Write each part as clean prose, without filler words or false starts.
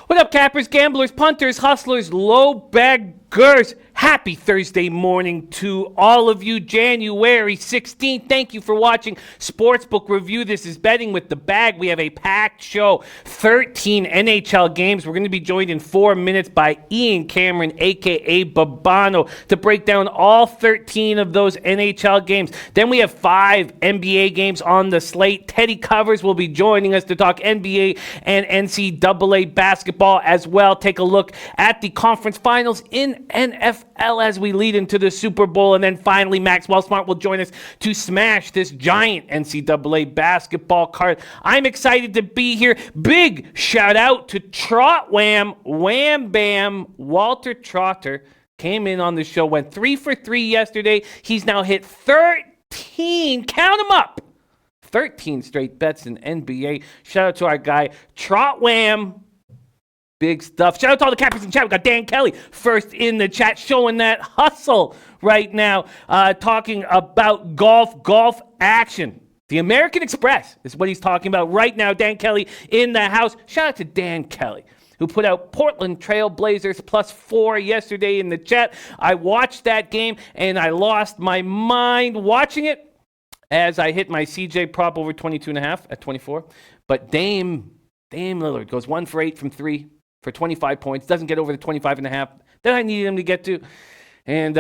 What up, cappers, gamblers, punters, hustlers, low baggers? Happy Thursday morning to all of you. January 16th. Thank you for watching Sportsbook Review. This is Betting with the Bag. We have a packed show. 13 NHL games. We're going to be joined in 4 minutes by Ian Cameron, a.k.a. Babano, to break down all 13 of those NHL games. Then we have 5 NBA games on the slate. Teddy Covers will be joining us to talk NBA and NCAA basketball as well. Take a look at the conference finals in NFL as we lead into the Super Bowl. And then finally, Maxwell Smart will join us to smash this giant NCAA basketball card. I'm excited to be here. Big shout out to Trot Wham, Wham Bam, Walter Trotter. Came in on the show, went 3 for 3 yesterday. He's now hit 13, count them up, 13 straight bets in NBA. Shout out to our guy, Trot Wham. Big stuff. Shout out to all the cappers in chat. We got Dan Kelly first in the chat, showing that hustle right now, talking about golf action. The American Express is what he's talking about right now. Dan Kelly in the house. Shout out to Dan Kelly, who put out Portland Trail Blazers +4 yesterday in the chat. I watched that game, and I lost my mind watching it as I hit my CJ prop over 22.5 at 24. But Dame Lillard goes 1 for 8 from 3. For 25 points, doesn't get over the 25.5 that I needed him to get to. And,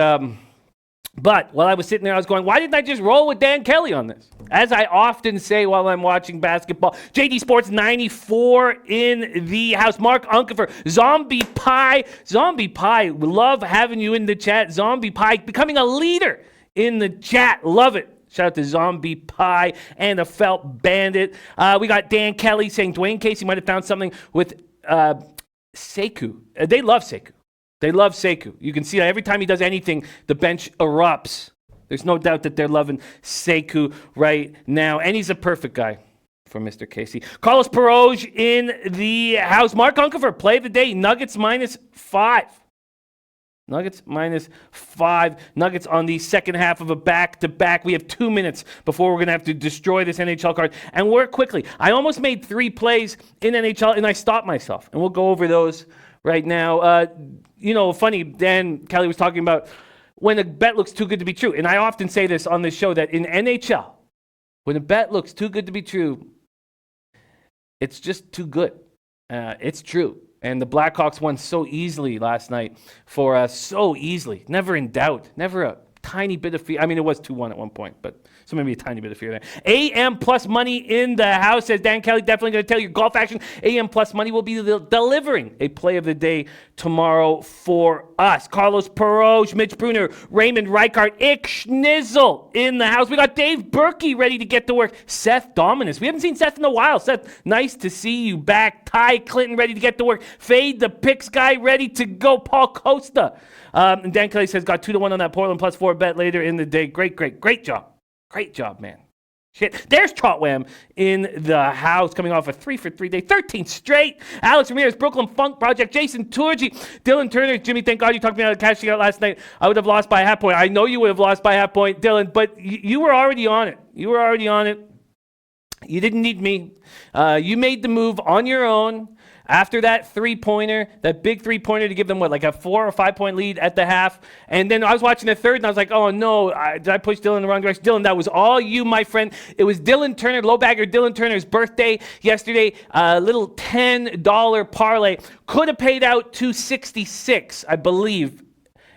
but while I was sitting there, I was going, why didn't I just roll with Dan Kelly on this? As I often say while I'm watching basketball. JD Sports 94 in the house. Mark Unkefer, Zombie Pie, we love having you in the chat. Zombie Pie becoming a leader in the chat. Love it. Shout out to Zombie Pie and a Felt Bandit. We got Dan Kelly saying Dwayne Casey might have found something with Sekou. They love Sekou. You can see that every time he does anything, the bench erupts. There's no doubt that they're loving Sekou right now. And he's a perfect guy for Mr. Casey. Carlos Peroge in the house. Mark Unkefer, play of the day. Nuggets -5. Nuggets -5. Nuggets on the second half of a back-to-back. We have 2 minutes before we're going to have to destroy this NHL card. And work quickly. I almost made 3 plays in NHL, and I stopped myself. And we'll go over those right now. Funny, Dan Kelly was talking about when a bet looks too good to be true. And I often say this on this show, that in NHL, when a bet looks too good to be true, it's just too good. It's true. And the Blackhawks won so easily last night for us. So easily. Never in doubt. Never a tiny bit of fear. I mean, it was 2-1 at one point, but so maybe a tiny bit of fear there. AM Plus Money in the house, says Dan Kelly. Definitely going to tell you golf action. AM Plus Money will be delivering a play of the day tomorrow for us. Carlos Peroge, Mitch Bruner, Raymond Reichart, Ick Schnizzle in the house. We got Dave Berkey ready to get to work. Seth Dominus. We haven't seen Seth in a while. Seth, nice to see you back. Ty Clinton ready to get to work. Fade the Picks guy ready to go. Paul Costa. And Dan Kelly says got 2-1 on that Portland +4 bet later in the day. Great job. Great job, man. Shit. There's Trotwam in the house, coming off a 3 for 3 day, 13 straight. Alex Ramirez, Brooklyn Funk Project, Jason Turgi, Dylan Turner, Jimmy, thank God you talked me out of cashing out last night. I would have lost by a half point. I know you would have lost by a half point, Dylan, but you were already on it. You didn't need me. You made the move on your own. After that three-pointer, that big three-pointer to give them, like a 4 or 5 point lead at the half. And then I was watching the third, and I was like, oh, no, did I push Dylan in the wrong direction? Dylan, that was all you, my friend. It was Dylan Turner, low-bagger Dylan Turner's birthday yesterday. A little $10 parlay. Could have paid out $266, I believe,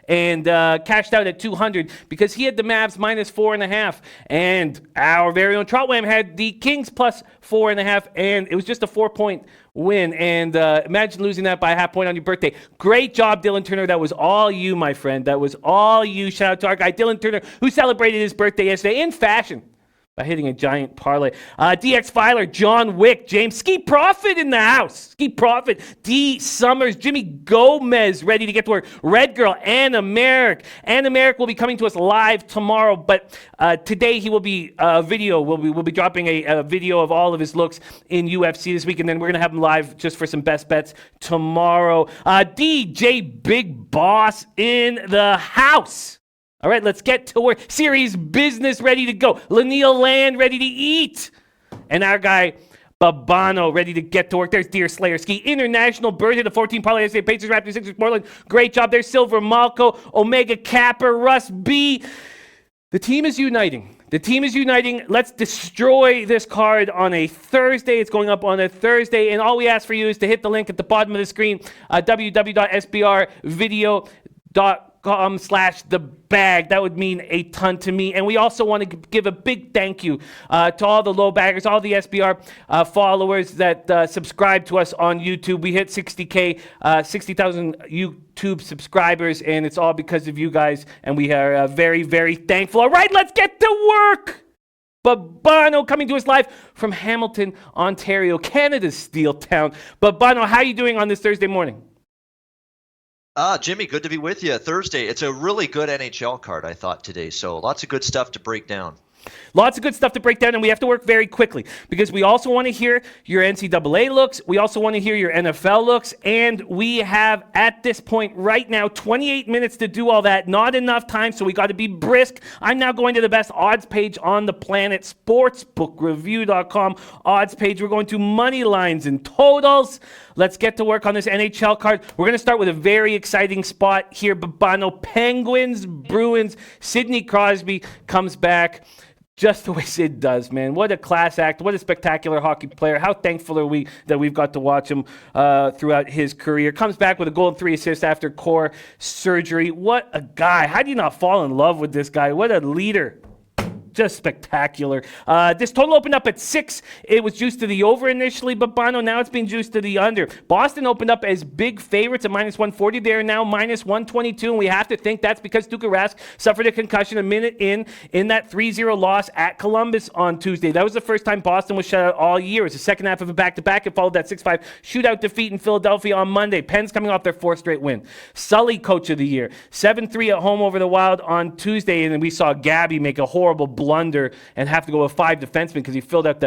and cashed out at 200 because he had the Mavs -4.5, and our very own Trotwam had the Kings +4.5, and it was just a 4-point win. And imagine losing that by a half point on your birthday. Great job, Dylan Turner. That was all you, my friend. That was all you. Shout out to our guy Dylan Turner, who celebrated his birthday yesterday in fashion by hitting a giant parlay. DX Filer, John Wick, James Ski Profit in the house. Ski Profit, D Summers, Jimmy Gomez ready to get to work. Red Girl, Anna Merrick. Anna Merrick will be coming to us live tomorrow, but today he will be video. We'll be dropping a video of all of his looks in UFC this week, and then we're going to have him live just for some best bets tomorrow. DJ Big Boss in the house. All right, let's get to work. Series business ready to go. Laniel Land ready to eat. And our guy, Babano, ready to get to work. There's Deer Slayer Ski. International Bird hit a 14 parlay. SA Pacers, Raptors, Sixers, Portland. Great job. There's Silver Malco, Omega Kappa, Russ B. The team is uniting. The team is uniting. Let's destroy this card on a Thursday. It's going up on a Thursday. And all we ask for you is to hit the link at the bottom of the screen, www.sbrvideo.com/thebag. That would mean a ton to me. And we also want to give a big thank you to all the low baggers, all the SBR followers that subscribe to us on YouTube. We hit 60,000 YouTube subscribers, and it's all because of you guys, and we are very, very thankful. All right, let's get to work. Babano coming to us live from Hamilton, Ontario, Canada's steel town. Babano, how are you doing on this Thursday morning? Jimmy, good to be with you. Thursday, it's a really good NHL card, I thought, today. So lots of good stuff to break down. Lots of good stuff to break down, and we have to work very quickly because we also want to hear your NCAA looks. We also want to hear your NFL looks, and we have, at this point right now, 28 minutes to do all that. Not enough time, so we got to be brisk. I'm now going to the best odds page on the planet, sportsbookreview.com odds page. We're going to money lines and totals. Let's get to work on this NHL card. We're going to start with a very exciting spot here. Babano, Penguins, Bruins. Sidney Crosby comes back just the way Sid does, man. What a class act. What a spectacular hockey player. How thankful are we that we've got to watch him throughout his career. Comes back with a goal and 3 assists after core surgery. What a guy. How do you not fall in love with this guy? What a leader. Just spectacular. This total opened up at 6. It was juiced to the over initially, Babano. Now it's being juiced to the under. Boston opened up as big favorites at minus 140. They're now minus 122, and we have to think that's because Tuukka Rask suffered a concussion a minute in that 3-0 loss at Columbus on Tuesday. That was the first time Boston was shut out all year. It was the second half of a back-to-back. It followed that 6-5 shootout defeat in Philadelphia on Monday. Pens coming off their 4th straight win. Sully, coach of the year. 7-3 at home over the Wild on Tuesday, and then we saw Gabby make a horrible blunder and have to go with 5 defensemen because he filled out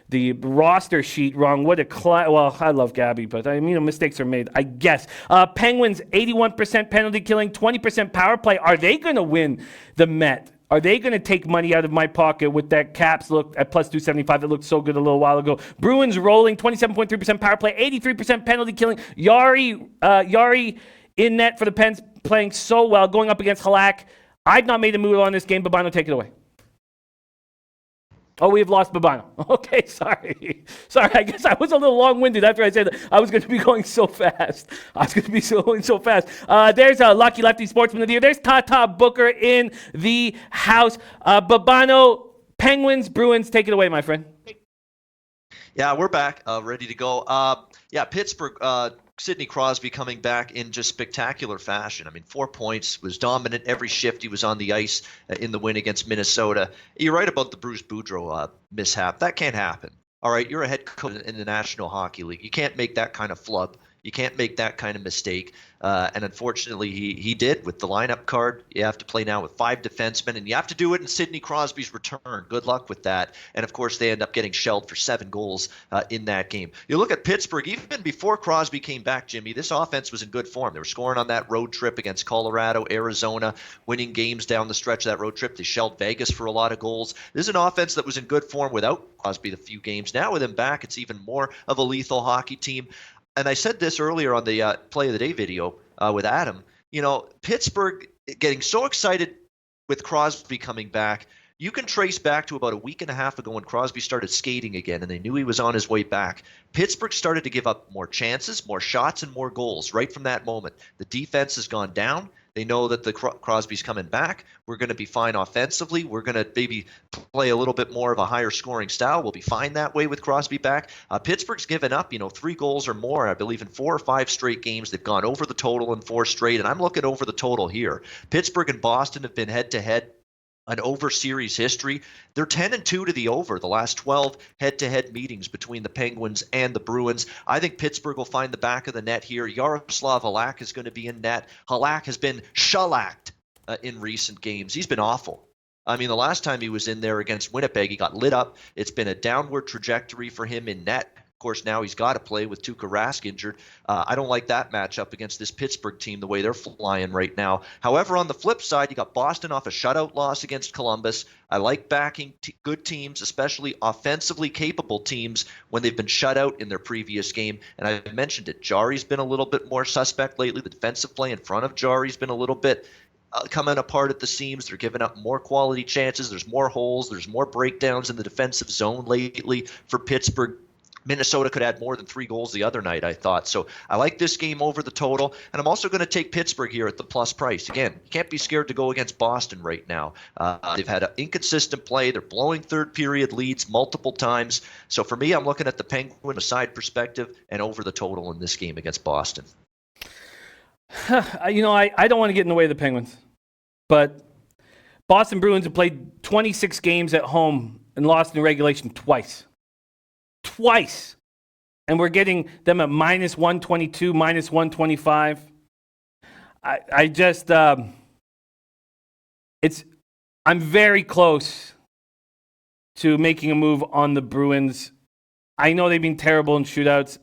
the roster sheet wrong. What a well, I love Gabby, but I mean, mistakes are made, I guess. Penguins, 81% penalty killing, 20% power play. Are they going to win the Met? Are they going to take money out of my pocket with that Caps look at plus 275 that looked so good a little while ago? Bruins rolling, 27.3% power play, 83% penalty killing. Yari in net for the Pens, playing so well, going up against Halak. I've not made a move on this game. Babano, take it away. Oh, we have lost Babano. Okay, sorry. I guess I was a little long-winded after I said that I was going to be going so fast. There's a Lucky Lefty Sportsman of the Year. There's Tata Booker in the house. Babano, Penguins, Bruins, take it away, my friend. Yeah, we're back, ready to go. Pittsburgh, Sidney Crosby coming back in just spectacular fashion. I mean, 4 points, was dominant every shift he was on the ice in the win against Minnesota. You're right about the Bruce Boudreau mishap. That can't happen. All right, you're a head coach in the National Hockey League. You can't make that kind of flub. You can't make that kind of mistake. And unfortunately, he did with the lineup card. You have to play now with 5 defensemen, and you have to do it in Sidney Crosby's return. Good luck with that. And, of course, they end up getting shelled for 7 goals in that game. You look at Pittsburgh, even before Crosby came back, Jimmy, this offense was in good form. They were scoring on that road trip against Colorado, Arizona, winning games down the stretch of that road trip. They shelled Vegas for a lot of goals. This is an offense that was in good form without Crosby the few games. Now with him back, it's even more of a lethal hockey team. And I said this earlier on the Play of the Day video with Adam. You know, Pittsburgh getting so excited with Crosby coming back. You can trace back to about a week and a half ago when Crosby started skating again and they knew he was on his way back. Pittsburgh started to give up more chances, more shots, and more goals right from that moment. The defense has gone down. They know that the Crosby's coming back. We're going to be fine offensively. We're going to maybe play a little bit more of a higher scoring style. We'll be fine that way with Crosby back. Pittsburgh's given up, 3 goals or more, I believe, in 4 or 5 straight games. They've gone over the total in 4 straight, and I'm looking over the total here. Pittsburgh and Boston have been head-to-head. An over series history. They're 10-2 to the over the last 12 head-to-head meetings between the Penguins and the Bruins. I think Pittsburgh will find the back of the net here. Yaroslav Halak is going to be in net. Halak has been shellacked in recent games. He's been awful. I mean, the last time he was in there against Winnipeg, he got lit up. It's been a downward trajectory for him in net. course, now he's got to play with Tuukka Rask injured. I don't like that matchup against this Pittsburgh team, the way they're flying right now. However, on the flip side, you got Boston off a shutout loss against Columbus. I like backing good teams, especially offensively capable teams, when they've been shut out in their previous game. And I mentioned it. Jari's been a little bit more suspect lately. The defensive play in front of Jari's been a little bit coming apart at the seams. They're giving up more quality chances. There's more holes. There's more breakdowns in the defensive zone lately for Pittsburgh. Minnesota could add more than 3 goals the other night, I thought. So I like this game over the total. And I'm also going to take Pittsburgh here at the plus price. Again, you can't be scared to go against Boston right now. They've had an inconsistent play. They're blowing third period leads multiple times. So for me, I'm looking at the Penguin side perspective and over the total in this game against Boston. I don't want to get in the way of the Penguins. But Boston Bruins have played 26 games at home and lost in regulation twice. And we're getting them at minus 122, minus 125. I'm very close to making a move on the Bruins. I know they've been terrible in shootouts.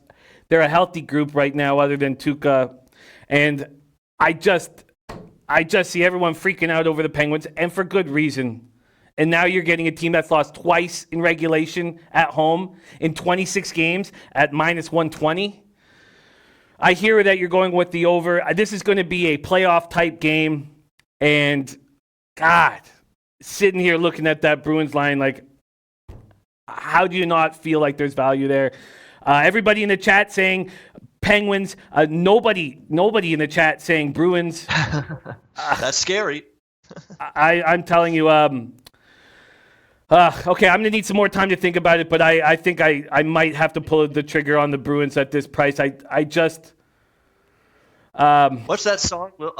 They're a healthy group right now other than Tuukka. And I just see everyone freaking out over the Penguins, and for good reason. And now you're getting a team that's lost twice in regulation at home in 26 games at minus 120. I hear that you're going with the over. This is going to be a playoff type game. And God, sitting here looking at that Bruins line, like, how do you not feel like there's value there? Everybody in the chat saying Penguins. Nobody in the chat saying Bruins. That's scary. I'm telling you, okay, I'm going to need some more time to think about it, but I think I might have to pull the trigger on the Bruins at this price. I just... What's that song? Who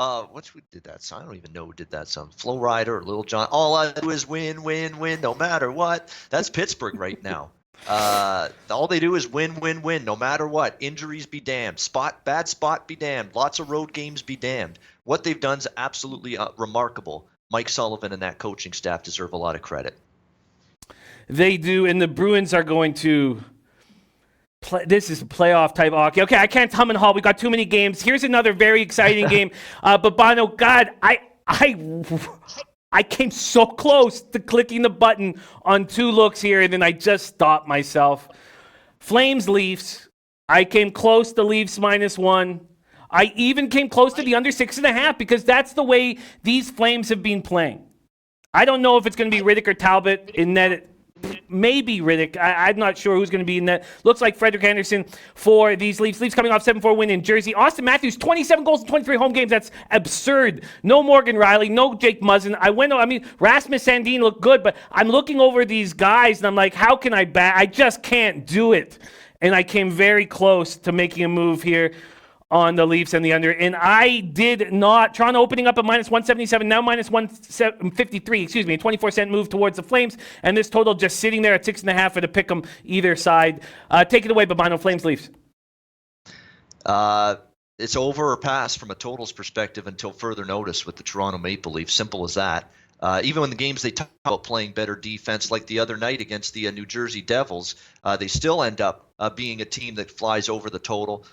did that song? I don't even know who did that song. Flo Rida or Little John. All I do is win, win, win, no matter what. That's Pittsburgh right now. All they do is win, win, win, no matter what. Injuries be damned. Bad spot be damned. Lots of road games be damned. What they've done is absolutely remarkable. Mike Sullivan and that coaching staff deserve a lot of credit. They do, and the Bruins are going to play. This is a playoff type hockey. Okay, I can't hum and haw. We got too many games. Here's another very exciting game. But Bono, God, I came so close to clicking the button on 2 looks here, and then I just stopped myself. Flames Leafs. I came close to Leafs -1. I even came close to the under 6.5 because that's the way these Flames have been playing. I don't know if it's going to be Riddick or Talbot in net. Maybe Riddick. I'm not sure who's going to be in that. Looks like Frederik Andersen for these Leafs. Leafs coming off 7-4 win in Jersey. Austin Matthews, 27 goals in 23 home games. That's absurd. No Morgan Riley. No Jake Muzzin. Rasmus Sandin looked good, but I'm looking over these guys, and I'm like, how can I bat? I just can't do it. And I came very close to making a move here on the Leafs and the under, and I did not. Toronto opening up at minus 177, now minus 153, a 24-cent move towards the Flames, and this total just sitting there at 6.5 for the pick 'em either side. Take it away, Babano. Flames, Leafs. It's over or pass from a totals perspective until further notice with the Toronto Maple Leafs. Simple as that. Even when the games they talk about playing better defense, like the other night against the New Jersey Devils, they still end up being a team that flies over the total.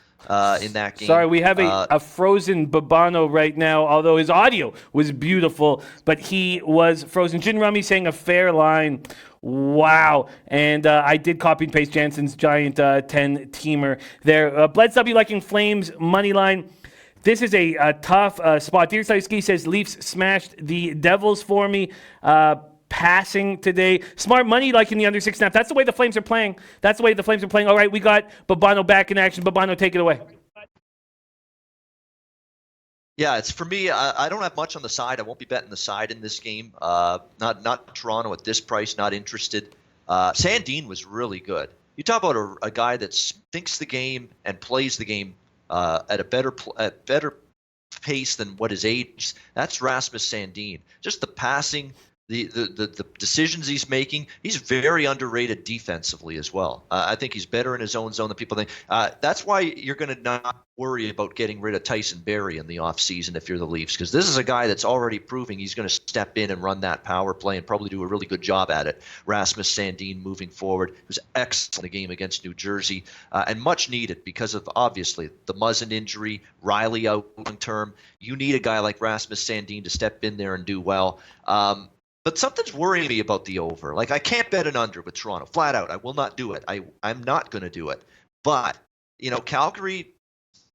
In that game. Sorry, we have a frozen Babano right now, although his audio was beautiful, but he was frozen. Jin Rummy saying a fair line. Wow. And I did copy and paste Jansen's giant 10-teamer there. Bleds W liking Flames money line. This is a tough spot. Deer Ski says Leafs smashed the Devils for me. Passing today. Smart money like in the under 6.5. That's the way the Flames are playing. All right, we got Babano back in action. Babano, take it away. Yeah, it's for me. I don't have much on the side. I won't be betting the side in this game. Not Toronto at this price. Not interested. Sandin was really good. You talk about a guy that thinks the game and plays the game at a better pace than what his age. That's Rasmus Sandin. Just the passing. the decisions he's making. He's very underrated defensively as well. I think he's better in his own zone than people think. That's why you're going to not worry about getting rid of Tyson Barrie in the offseason if you're the Leafs, because this is a guy that's already proving he's going to step in and run that power play and probably do a really good job at it. Rasmus Sandin moving forward. It was excellent in the game against New Jersey, and much needed because of, obviously, the Muzzin injury, Riley out long term. You need a guy like Rasmus Sandin to step in there and do well. But something's worrying me about the over. Like, I can't bet an under with Toronto. Flat out, I will not do it. I'm not going to do it. But, Calgary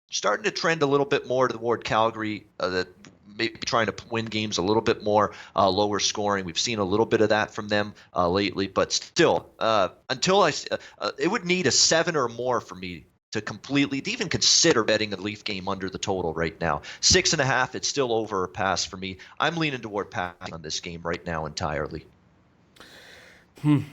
starting to trend a little bit more toward Calgary, that maybe trying to win games a little bit more lower scoring. We've seen a little bit of that from them lately. But still, until it would need a 7 or more for me to completely to even consider betting a Leaf game under the total right now. 6.5, it's still over or pass for me. I'm leaning toward passing on this game right now entirely. Dan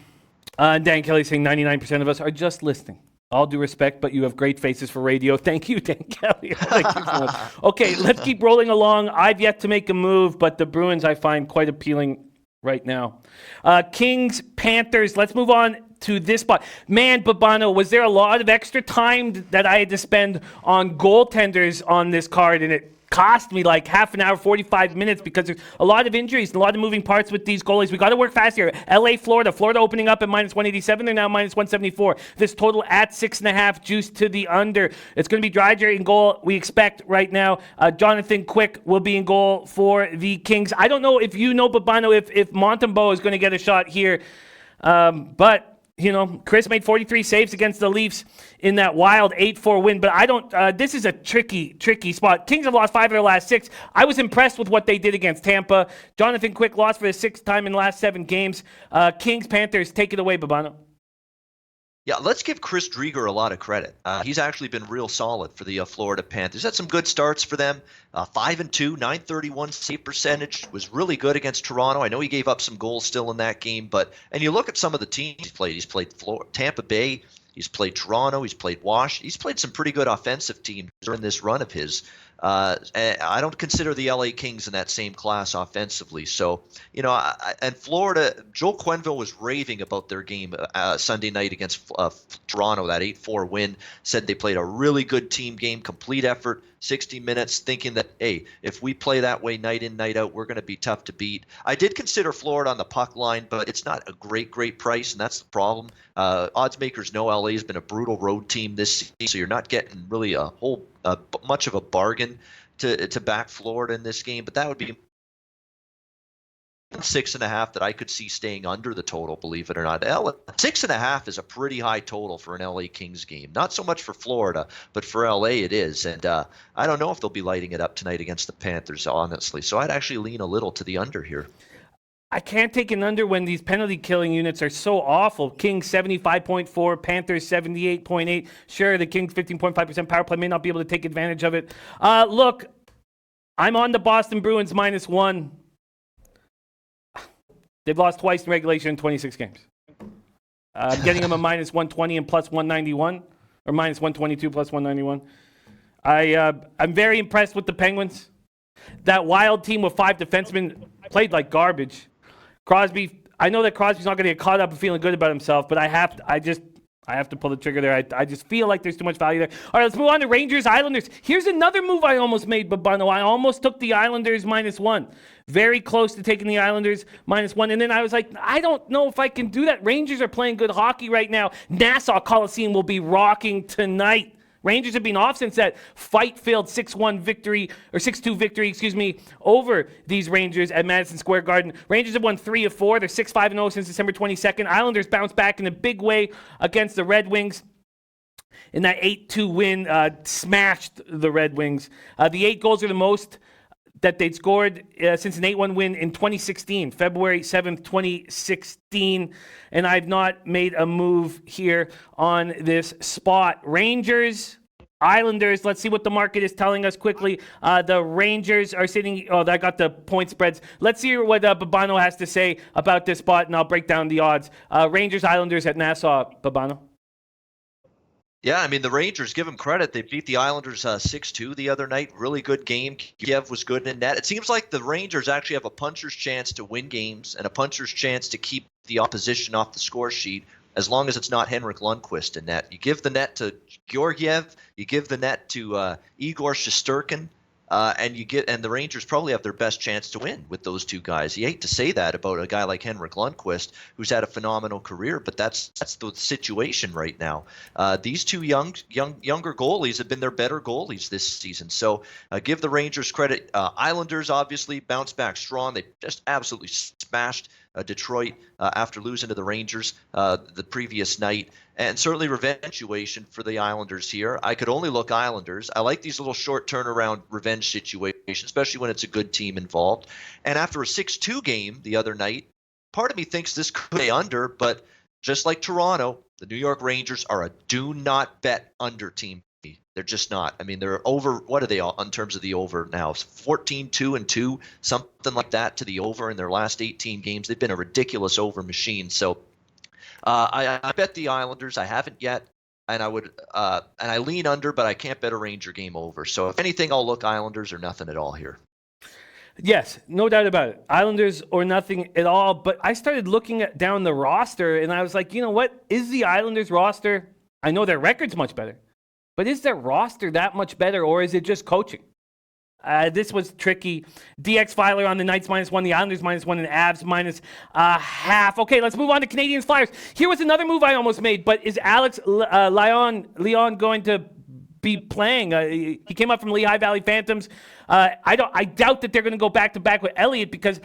Kelly saying 99% of us are just listening. All due respect, but you have great faces for radio. Thank you, Dan Kelly. Thank you so much. Okay, let's keep rolling along. I've yet to make a move, but the Bruins I find quite appealing right now. Kings, Panthers. Let's move on to this spot. Man, Babano, was there a lot of extra time that I had to spend on goaltenders on this card, and it cost me like half an hour, 45 minutes, because there's a lot of injuries and a lot of moving parts with these goalies. We got to work fast here. LA, Florida opening up at minus 187. They're now minus 174. This total at 6.5, juice to the under. It's going to be Dreiger in goal, we expect right now. Jonathan Quick will be in goal for the Kings. I don't know if you know, Babano, if Montembeault is going to get a shot here, but Chris made 43 saves against the Leafs in that wild 8-4 win, but I don't, this is a tricky spot. Kings have lost 5 of their last 6. I was impressed with what they did against Tampa. Jonathan Quick lost for the 6th time in the last 7 games. Kings, Panthers, take it away, Babano. Yeah, let's give Chris Driedger a lot of credit. He's actually been real solid for the Florida Panthers. Had some good starts for them. 5-2, .931 save percentage, was really good against Toronto. I know he gave up some goals still in that game, and you look at some of the teams he's played. He's played Tampa Bay. He's played Toronto. He's played Washington. He's played some pretty good offensive teams during this run of his. I don't consider the LA Kings in that same class offensively. So, and Florida, Joel Quenneville was raving about their game Sunday night against Toronto, that 8-4 win, said they played a really good team game, complete effort, 60 minutes, thinking that, hey, if we play that way night in, night out, we're going to be tough to beat. I did consider Florida on the puck line, but it's not a great price, and that's the problem. Odds makers know LA has been a brutal road team this season, so you're not getting really a whole much of a bargain to back Florida in this game, but that would be 6.5 that I could see staying under the total, believe it or not. 6.5 is a pretty high total for an LA Kings game. Not so much for Florida, but for LA it is. And I don't know if they'll be lighting it up tonight against the Panthers, honestly. So I'd actually lean a little to the under here. I can't take an under when these penalty killing units are so awful. Kings 75.4, Panthers 78.8. Sure, the Kings 15.5% power play may not be able to take advantage of it. Look, I'm on the Boston Bruins -1. They've lost twice in regulation in 26 games. I'm getting them a -120 and plus 191, or -122 plus 191. I'm very impressed with the Penguins. That Wild team with 5 defensemen played like garbage. Crosby, I know that Crosby's not going to get caught up and feeling good about himself, but I have to pull the trigger there. I just feel like there's too much value there. All right, let's move on to Rangers, Islanders. Here's another move I almost made, Babano. I almost took the Islanders -1. Very close to taking the Islanders -1. And then I was like, I don't know if I can do that. Rangers are playing good hockey right now. Nassau Coliseum will be rocking tonight. Rangers have been off since that fight-filled 6-1 victory, or 6-2 victory, over these Rangers at Madison Square Garden. Rangers have won 3 of 4. They're 6-5-0 since December 22nd. Islanders bounced back in a big way against the Red Wings in that 8-2 win, smashed the Red Wings. The 8 goals are the most that they'd scored since an 8-1 win in 2016, February 7th, 2016. And I've not made a move here on this spot. Rangers, Islanders, let's see what the market is telling us quickly. The Rangers are sitting, I got the point spreads. Let's hear what Babano has to say about this spot, and I'll break down the odds. Rangers, Islanders at Nassau, Babano. Yeah, I mean, the Rangers, give them credit. They beat the Islanders 6-2 the other night. Really good game. Kiev was good in net. It seems like the Rangers actually have a puncher's chance to win games and a puncher's chance to keep the opposition off the score sheet as long as it's not Henrik Lundqvist in net. You give the net to Georgiev, you give the net to Igor Shesterkin, and the Rangers probably have their best chance to win with those two guys. You hate to say that about a guy like Henrik Lundqvist, who's had a phenomenal career, but that's the situation right now. These two younger goalies have been their better goalies this season. So give the Rangers credit. Islanders obviously bounced back strong. They just absolutely smashed Detroit after losing to the Rangers the previous night. And certainly revenge situation for the Islanders here. I could only look Islanders. I like these little short turnaround revenge situations, especially when it's a good team involved. And after a 6-2 game the other night, part of me thinks this could be under, but just like Toronto, the New York Rangers are a do not bet under team. They're just not. I mean, they're over. What are they all in terms of the over now? 14-2-2, something like that to the over in their last 18 games. They've been a ridiculous over machine. So I bet the Islanders. I haven't yet, and I lean under, but I can't bet a Ranger game over. So if anything, I'll look Islanders or nothing at all here. Yes, no doubt about it. Islanders or nothing at all. But I started looking down the roster, and I was like, you know what? Is the Islanders roster? I know their record's much better. But is their roster that much better, or is it just coaching? This was tricky. DX Filer on the Knights -1, the Islanders -1, and Avs -half. Okay, let's move on to Canadiens Flyers. Here was another move I almost made, but is Alex Leon going to be playing? He came up from Lehigh Valley Phantoms. I doubt that they're going to go back-to-back with Elliott because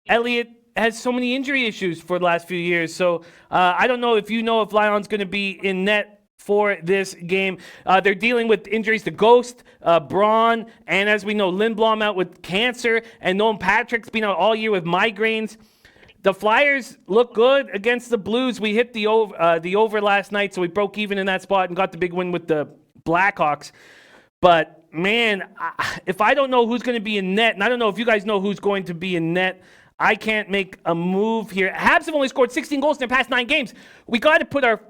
Elliott has so many injury issues for the last few years. So I don't know if Leon's going to be in net for this game. They're dealing with injuries to Ghost, Braun, and as we know, Lindblom out with cancer, and Nolan Patrick's been out all year with migraines. The Flyers look good against the Blues. We hit the over last night, so we broke even in that spot and got the big win with the Blackhawks. But, man, if I don't know who's going to be in net, and I don't know if you guys know who's going to be in net, I can't make a move here. Habs have only scored 16 goals in their past 9 games. We got to put our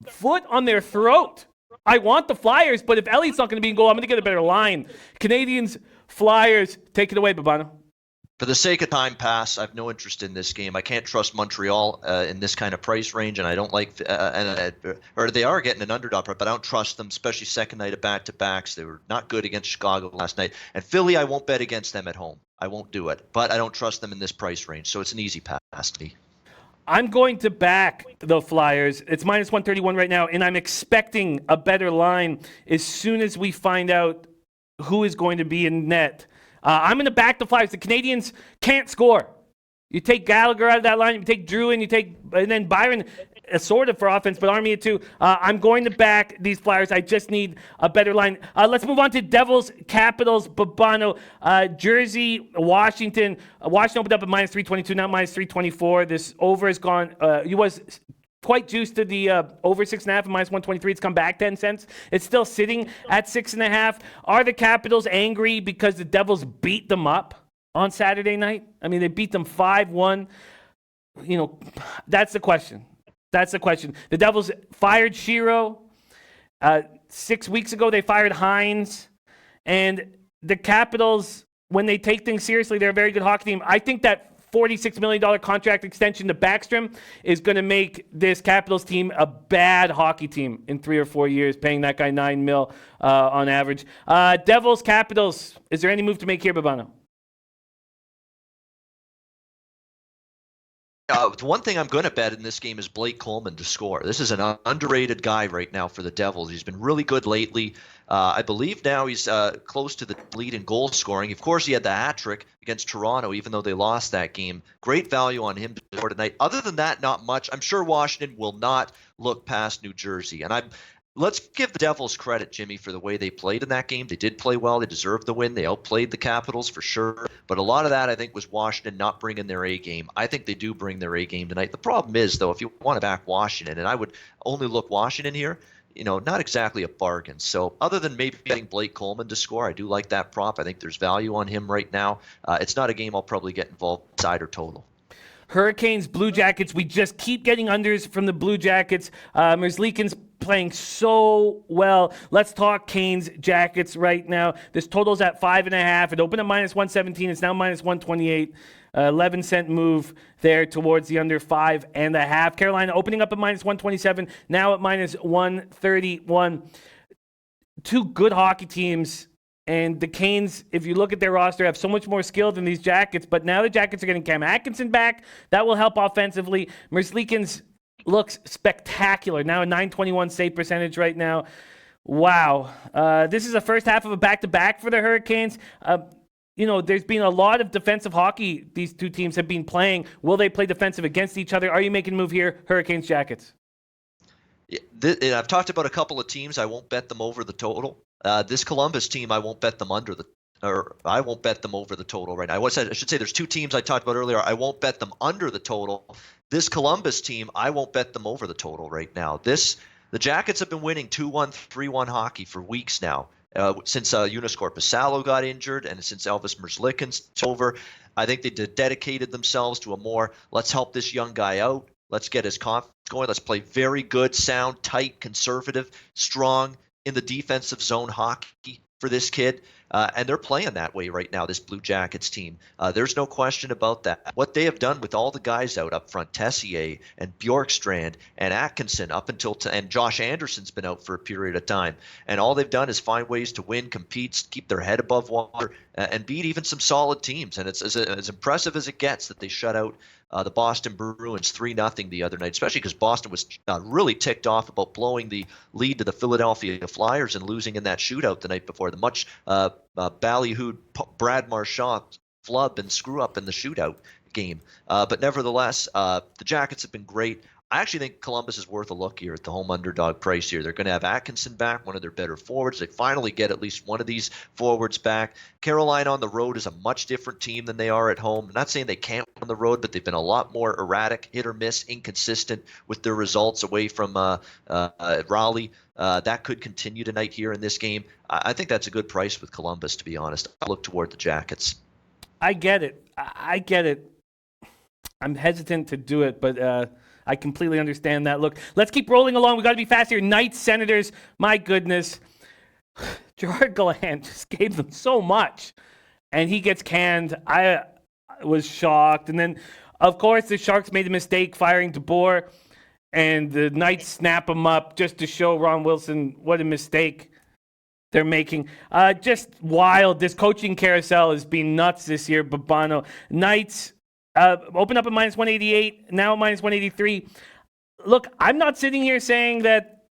foot on their throat. I want the Flyers, but if Elliott's not going to be in goal, I'm going to get a better line. Canadiens, Flyers, take it away, Babano. For the sake of time pass, I have no interest in this game. I can't trust Montreal in this kind of price range, and I don't like or they are getting an underdog, but I don't trust them, especially second night of back-to-backs. They were not good against Chicago last night. And Philly, I won't bet against them at home. I won't do it, but I don't trust them in this price range, so it's an easy pass to me. I'm going to back the Flyers. It's -131 right now, and I'm expecting a better line as soon as we find out who is going to be in net. I'm going to back the Flyers. The Canadiens can't score. You take Gallagher out of that line, you take Drew in, and then Byron, sort of for offense, but Armia too. I'm going to back these Flyers. I just need a better line. Let's move on to Devils, Capitals, Babano, Jersey, Washington. Washington opened up at -322, now -324. This over has gone. It was quite juiced to the over 6.5 and -123. It's come back 10 cents. It's still sitting at 6.5. Are the Capitals angry because the Devils beat them up on Saturday night? I mean, they beat them 5-1. You know, that's the question. The Devils fired Shiro. 6 weeks ago, they fired Hines. And the Capitals, when they take things seriously, they're a very good hockey team. I think that $46 million contract extension to Backstrom is going to make this Capitals team a bad hockey team in 3 or 4 years, paying that guy $9 million on average. Devils, Capitals, is there any move to make here, Babano? The one thing I'm going to bet in this game is Blake Coleman to score. This is an underrated guy right now for the Devils. He's been really good lately. I believe now he's close to the lead in goal scoring. Of course, he had the hat trick against Toronto, even though they lost that game. Great value on him to score tonight. Other than that, not much. I'm sure Washington will not look past New Jersey. And let's give the Devils credit, Jimmy, for the way they played in that game. They did play well. They deserved the win. They outplayed the Capitals for sure. But a lot of that, I think, was Washington not bringing their A game. I think they do bring their A game tonight. The problem is, though, if you want to back Washington, and I would only look Washington here, not exactly a bargain. So other than maybe getting Blake Coleman to score, I do like that prop. I think there's value on him right now. It's not a game I'll probably get involved in side or total. Hurricanes, Blue Jackets. We just keep getting unders from the Blue Jackets. Merzlikins playing so well. Let's talk Canes Jackets right now. This total's at 5.5. It opened at -117. It's now -128. 11-cent move there towards the under 5.5. Carolina opening up at -127, now at -131. Two good hockey teams, and the Canes, if you look at their roster, have so much more skill than these Jackets, but now the Jackets are getting Cam Atkinson back. That will help offensively. Merzlikins looks spectacular. Now a .921 save percentage right now. Wow. This is the first half of a back-to-back for the Hurricanes. There's been a lot of defensive hockey these two teams have been playing. Will they play defensive against each other? Are you making a move here, Hurricanes, Jackets? Yeah, I've talked about a couple of teams. I won't bet them over the total. This Columbus team, I won't bet them over the total right now. I should say there's two teams I talked about earlier. I won't bet them under the total. This Columbus team, I won't bet them over the total right now. The Jackets have been winning 2-1, 3-1 hockey for weeks now. Since Jonas Korpisalo got injured and since Elvis Merzlikins took over, I think they dedicated themselves to a more, let's help this young guy out. Let's get his confidence going. Let's play very good, sound, tight, conservative, strong in the defensive zone hockey for this kid. And they're playing that way right now, this Blue Jackets team. There's no question about that. What they have done with all the guys out up front, Tessier and Bjorkstrand and Atkinson and Josh Anderson's been out for a period of time. And all they've done is find ways to win, compete, keep their head above water, and beat even some solid teams. And it's as impressive as it gets that they shut out the Boston Bruins 3-0 the other night, especially because Boston was really ticked off about blowing the lead to the Philadelphia Flyers and losing in that shootout the night before. The much ballyhooed Brad Marchand flub and screw up in the shootout game. But nevertheless, the Jackets have been great. I actually think Columbus is worth a look here at the home underdog price here. They're going to have Atkinson back, one of their better forwards. They finally get at least one of these forwards back. Carolina on the road is a much different team than they are at home. I'm not saying they can't on the road, but they've been a lot more erratic, hit or miss, inconsistent with their results away from Raleigh. That could continue tonight here in this game. I think that's a good price with Columbus, to be honest. I'll look toward the Jackets. I get it. I'm hesitant to do it, but I completely understand that. Look, let's keep rolling along. We got to be fast here. Knights, Senators, my goodness. Gerard Gallant just gave them so much, and he gets canned. I was shocked. And then, of course, the Sharks made a mistake firing DeBoer, and the Knights snap him up just to show Ron Wilson what a mistake they're making. Just wild. This coaching carousel has been nuts this year, Babano. Knights open up at -188, now at -183. Look, I'm not sitting here saying that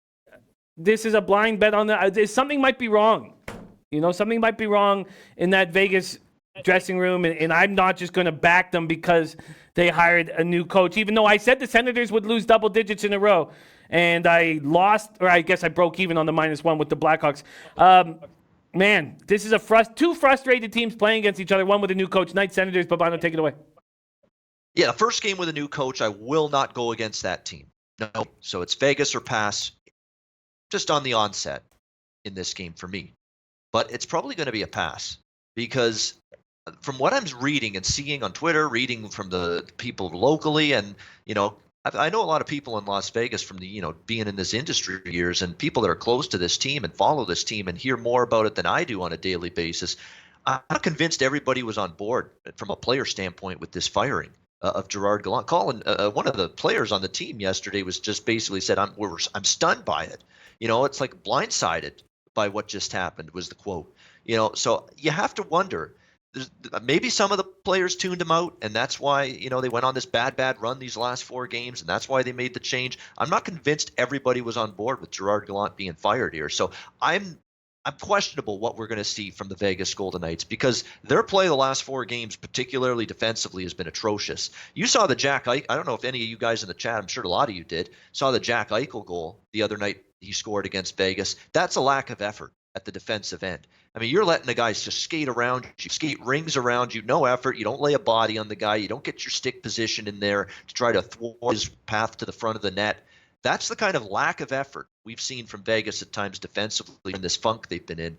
this is a blind bet on the. Something might be wrong. Something might be wrong in that Vegas dressing room, and I'm not just going to back them because they hired a new coach, even though I said the Senators would lose double digits in a row. And I lost, or I guess I broke even on the -1 with the Blackhawks. Man, this is two frustrated teams playing against each other, one with a new coach. Knights, Senators, Babano, take it away. Yeah, the first game with a new coach, I will not go against that team. No, so it's Vegas or pass just on the onset in this game for me. But it's probably going to be a pass because from what I'm reading and seeing on Twitter, reading from the people locally, and, I know a lot of people in Las Vegas from the, being in this industry for years, and people that are close to this team and follow this team and hear more about it than I do on a daily basis. I'm not convinced everybody was on board from a player standpoint with this firing of Gerard Gallant. Colin, one of the players on the team yesterday was just basically said, I'm stunned by it. It's like blindsided by what just happened was the quote. So you have to wonder. Maybe some of the players tuned him out, and that's why, they went on this bad run these last 4 games, and that's why they made the change. I'm not convinced everybody was on board with Gerard Gallant being fired here. So I'm questionable what we're going to see from the Vegas Golden Knights because their play the last 4 games, particularly defensively, has been atrocious. You saw the Jack Eichel. I don't know if any of you guys in the chat, I'm sure a lot of you did, saw the Jack Eichel goal the other night he scored against Vegas. That's a lack of effort at the defensive end. I mean, you're letting the guys just skate around you, skate rings around you, no effort. You don't lay a body on the guy. You don't get your stick position in there to try to thwart his path to the front of the net. That's the kind of lack of effort we've seen from Vegas at times defensively in this funk they've been in.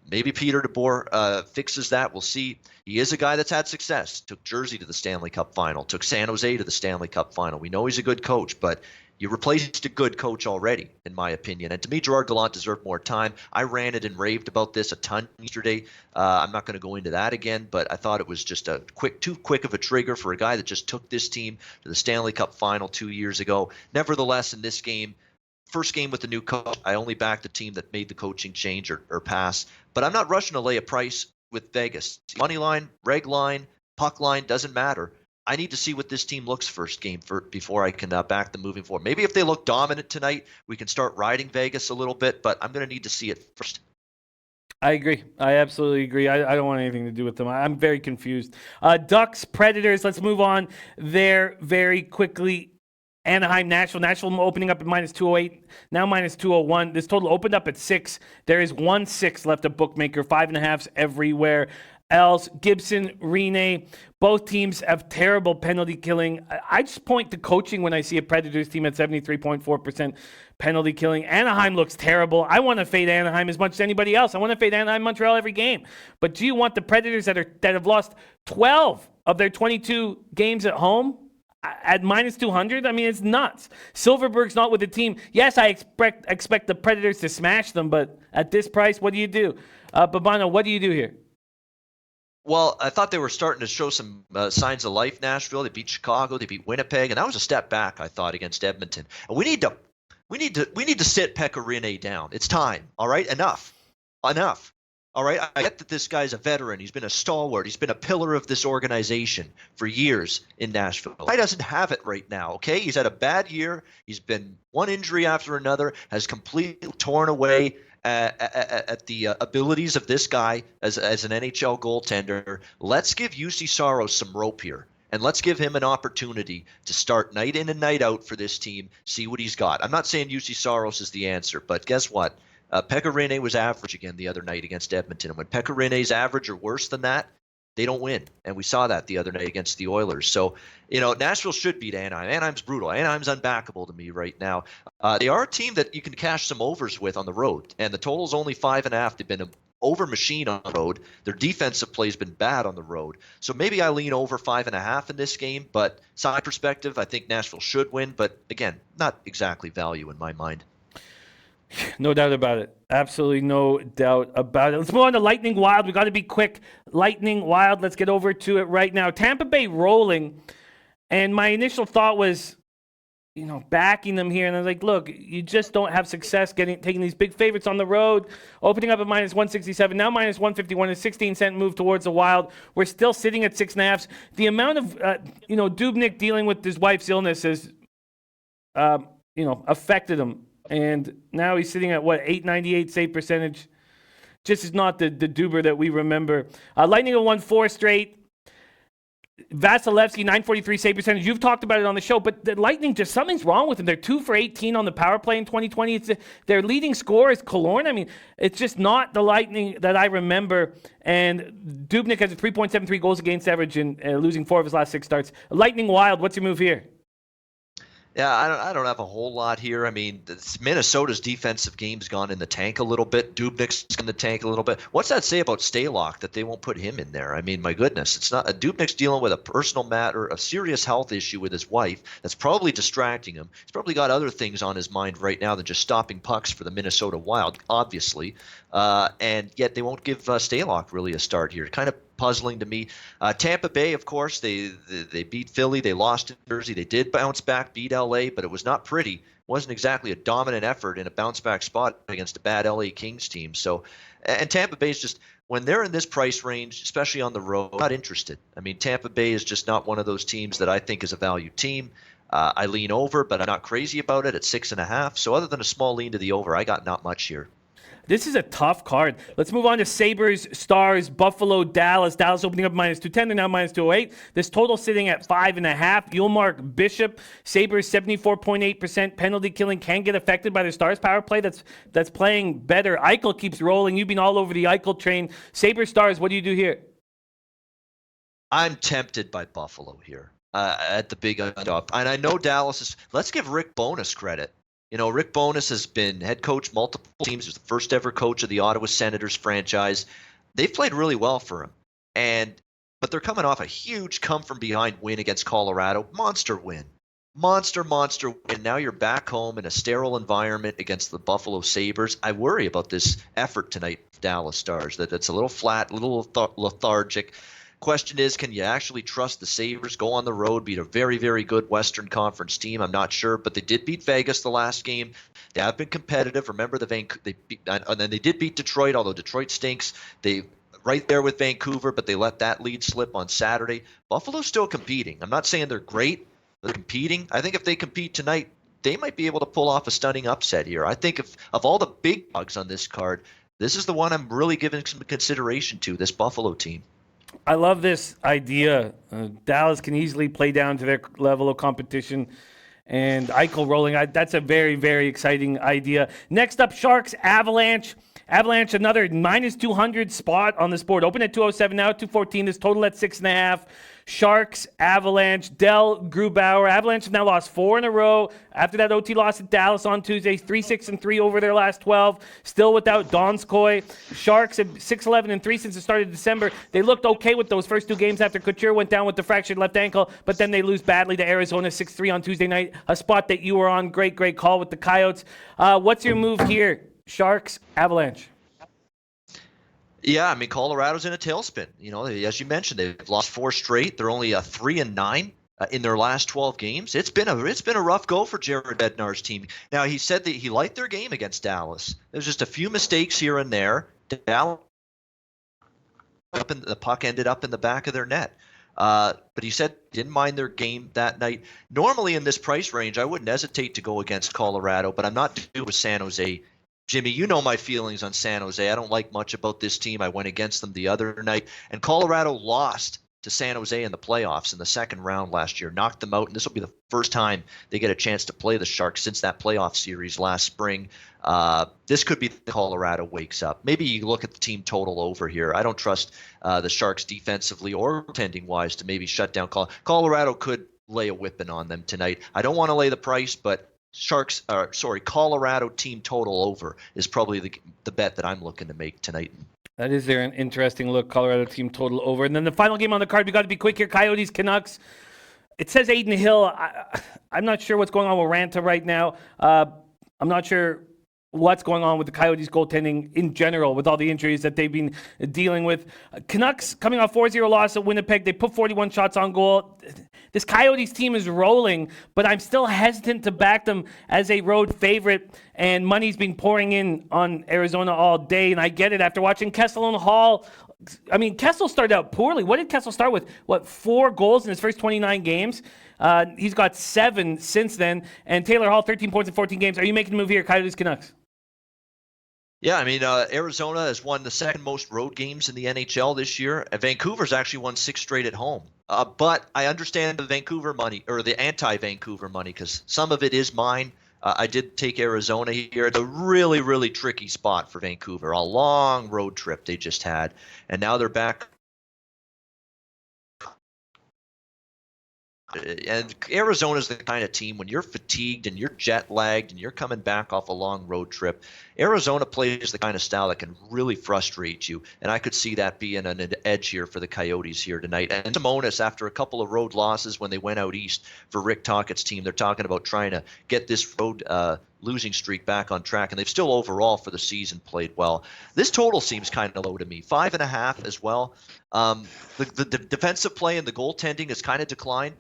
Maybe Peter DeBoer fixes that. We'll see. He is a guy that's had success. Took Jersey to the Stanley Cup final. Took San Jose to the Stanley Cup final. We know he's a good coach, but you replaced a good coach already, in my opinion. And to me, Gerard Gallant deserved more time. I ranted and raved about this a ton yesterday. I'm not going to go into that again, but I thought it was just too quick of a trigger for a guy that just took this team to the Stanley Cup final 2 years ago. Nevertheless, in this game, first game with the new coach, I only backed the team that made the coaching change or pass. But I'm not rushing to lay a price with Vegas. Money line, reg line, puck line, doesn't matter. I need to see what this team looks first game before I can back them moving forward. Maybe if they look dominant tonight, we can start riding Vegas a little bit, but I'm going to need to see it first. I agree. I absolutely agree. I don't want anything to do with them. I'm very confused. Ducks, Predators, let's move on there very quickly. Anaheim, Nashville. Nashville opening up at -208, now -201. This total opened up at 6. There is 1-6 left at bookmaker, 5.5s everywhere else. Gibson, Rene, both teams have terrible penalty killing. I just point to coaching when I see a Predators team at 73.4% penalty killing. Anaheim looks terrible. I want to fade Anaheim as much as anybody else. I want to fade Anaheim, Montreal every game. But do you want the Predators that have lost 12 of their 22 games at home at -200? I mean, it's nuts. Silverberg's not with the team. Yes, I expect the Predators to smash them, but at this price, what do you do? Babano, what do you do here? Well, I thought they were starting to show some signs of life, Nashville. They beat Chicago, they beat Winnipeg, and that was a step back, I thought, against Edmonton. And we need to sit Pekka Rinne down. It's time. All right, enough. All right, I get that this guy's a veteran. He's been a stalwart. He's been a pillar of this organization for years in Nashville. He doesn't have it right now, okay? He's had a bad year. He's been one injury after another, has completely torn away at the abilities of this guy as an NHL goaltender. Let's give UC Saros some rope here, and let's give him an opportunity to start night in and night out for this team, see what he's got. I'm not saying UC Saros is the answer, but guess what? Pekka Rinne was average again the other night against Edmonton. And when Pekka Rinne's average or worse than that, they don't win. And we saw that the other night against the Oilers. So, Nashville should beat Anaheim. Anaheim's brutal. Anaheim's unbackable to me right now. They are a team that you can cash some overs with on the road. And the total's only 5.5. They've been an over machine on the road. Their defensive play has been bad on the road. So maybe I lean over 5.5 in this game. But side perspective, I think Nashville should win. But again, not exactly value in my mind. No doubt about it. Absolutely no doubt about it. Let's move on to Lightning Wild. We got to be quick. Lightning Wild, let's get over to it right now. Tampa Bay rolling. And my initial thought was, backing them here. And I was like, look, you just don't have success taking these big favorites on the road, opening up at -167, now -151, a 16-cent move towards the Wild. We're still sitting at 6.5. The amount of, Dubnyk dealing with his wife's illness has, affected him. And now he's sitting at, 898 save percentage. Just is not the Duber that we remember. Lightning have won 4 straight. Vasilevsky, 943 save percentage. You've talked about it on the show, but the Lightning, just something's wrong with them. They're 2 for 18 on the power play in 2020. Their leading scorer is Killorn. I mean, it's just not the Lightning that I remember. And Dubnyk has a 3.73 goals against average and losing 4 of his last 6 starts. Lightning Wild, what's your move here? Yeah, I don't have a whole lot here. I mean, Minnesota's defensive game's gone in the tank a little bit. Dubnyk's in the tank a little bit. What's that say about Stalock that they won't put him in there? I mean, my goodness, it's not. Dubnyk's dealing with a personal matter, a serious health issue with his wife that's probably distracting him. He's probably got other things on his mind right now than just stopping pucks for the Minnesota Wild, obviously. And yet they won't give Stalock really a start here. Kind of puzzling to me. Tampa Bay, of course, they beat Philly. They lost to Jersey. They did bounce back, beat LA, but it was not pretty. It wasn't exactly a dominant effort in a bounce back spot against a bad LA Kings team. So, and Tampa Bay's just, when they're in this price range, especially on the road, not interested. I mean, Tampa Bay is just not one of those teams that I think is a value team. I lean over, but I'm not crazy about it at 6.5. So other than a small lean to the over, I got not much here. This is a tough card. Let's move on to Sabres, Stars, Buffalo, Dallas. Dallas opening up -210. They're now -208. This total sitting at 5.5. Ullmark, Bishop. Sabres 74.8% penalty killing. Can get affected by the Stars power play that's playing better. Eichel keeps rolling. You've been all over the Eichel train. Sabres, Stars, what do you do here? I'm tempted by Buffalo here at the big underdog. And I know Dallas is – let's give Rick Bowness credit. You know, Rick Bowness has been head coach multiple teams. He was the first ever coach of the Ottawa Senators franchise. They've played really well for him. But they're coming off a huge come from behind win against Colorado. Monster win. Monster win. Now you're back home in a sterile environment against the Buffalo Sabres. I worry about this effort tonight, Dallas Stars, that it's a little flat, a little lethargic. Question is, can you actually trust the Sabres, go on the road, beat a very, very good Western Conference team? I'm not sure, but they did beat Vegas the last game. They have been competitive. Remember, and then they did beat Detroit, although Detroit stinks. They right there with Vancouver, but they let that lead slip on Saturday. Buffalo's still competing. I'm not saying they're great. They're competing. I think if they compete tonight, they might be able to pull off a stunning upset here. I think of all the big dogs on this card, this is the one I'm really giving some consideration to, this Buffalo team. I love this idea. Dallas can easily play down to their level of competition. And Eichel rolling, that's a very, very exciting idea. Next up, Sharks, Avalanche. Avalanche, another minus 200 spot on this board. Open at 207 now, 214. This total at 6.5. Sharks, Avalanche, Dell, Grubauer. Avalanche have now lost 4 in a row. After that OT loss at Dallas on Tuesday, 3-6-3 over their last 12. Still without Donskoy. Sharks have 6-11-3 since the start of December. They looked okay with those first 2 games after Couture went down with the fractured left ankle, but then they lose badly to Arizona 6-3 on Tuesday night. A spot that you were on. Great call with the Coyotes. What's your move here? Sharks, Avalanche. Yeah, I mean, Colorado's in a tailspin. You know, as you mentioned, they've lost 4 straight. They're only 3-9 in their last 12 games. It's been a rough go for Jared Bednar's team. Now, he said that he liked their game against Dallas. There's just a few mistakes here and there. Dallas, the puck ended up in the back of their net. But he said he didn't mind their game that night. Normally in this price range, I wouldn't hesitate to go against Colorado, but I'm not doing with San Jose. Jimmy, you know my feelings on San Jose. I don't like much about this team. I went against them the other night. And Colorado lost to San Jose in the playoffs in the second round last year, knocked them out. And this will be the first time they get a chance to play the Sharks since that playoff series last spring. This could be Colorado wakes up. Maybe you look at the team total over here. I don't trust the Sharks defensively or tending-wise to maybe shut down Colorado could lay a whipping on them tonight. I don't want to lay the price, but Colorado team total over is probably the bet that I'm looking to make tonight. That is an interesting look, Colorado team total over. And then the final game on the card, we got to be quick here, Coyotes, Canucks. It says Aiden Hill. I'm not sure what's going on with Ranta right now. I'm not sure what's going on with the Coyotes goaltending in general with all the injuries that they've been dealing with. Canucks coming off 4-0 loss at Winnipeg. They put 41 shots on goal. This Coyotes team is rolling, but I'm still hesitant to back them as a road favorite, and money's been pouring in on Arizona all day, and I get it after watching Kessel and Hall. I mean, Kessel started out poorly. What did Kessel start with? 4 goals in his first 29 games? He's got 7 since then, and Taylor Hall, 13 points in 14 games. Are you making the move here, Coyotes, Canucks? Yeah, I mean, Arizona has won the second most road games in the NHL this year. Vancouver's actually won 6 straight at home. But I understand the Vancouver money, or the anti-Vancouver money, because some of it is mine. I did take Arizona here. It's a really, really tricky spot for Vancouver. A long road trip they just had. And now they're back. And Arizona's the kind of team, when you're fatigued and you're jet lagged and you're coming back off a long road trip, Arizona plays the kind of style that can really frustrate you. And I could see that being an edge here for the Coyotes here tonight. And Simonis, after a couple of road losses when they went out east for Rick Tockett's team, they're talking about trying to get this road losing streak back on track. And they've still overall for the season played well. This total seems kind of low to me. 5.5 as well. The defensive play and the goaltending has kind of declined.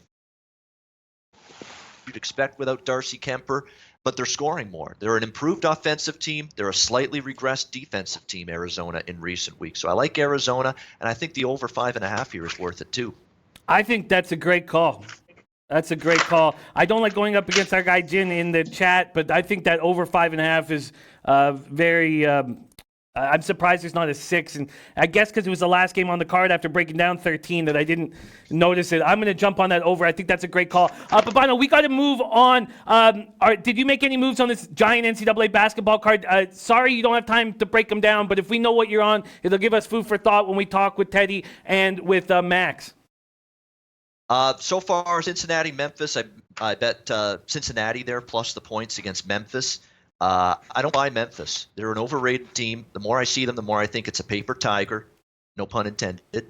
You'd expect without Darcy Kemper, but they're scoring more. They're an improved offensive team. They're a slightly regressed defensive team, Arizona, in recent weeks. So I like Arizona, and I think the over 5.5 here is worth it too. I think that's a great call. That's a great call. I don't like going up against our guy Jin in the chat, but I think that over 5.5 is very. I'm surprised there's not a 6, and I guess because it was the last game on the card after breaking down 13 that I didn't notice it. I'm going to jump on that over. I think that's a great call. Babano, we got to move on. Did you make any moves on this giant NCAA basketball card? Sorry you don't have time to break them down, but if we know what you're on, it'll give us food for thought when we talk with Teddy and with Max. So far, Cincinnati, Memphis. I bet Cincinnati there plus the points against Memphis. I don't buy Memphis. They're an overrated team. The more I see them, the more I think it's a paper tiger. No pun intended.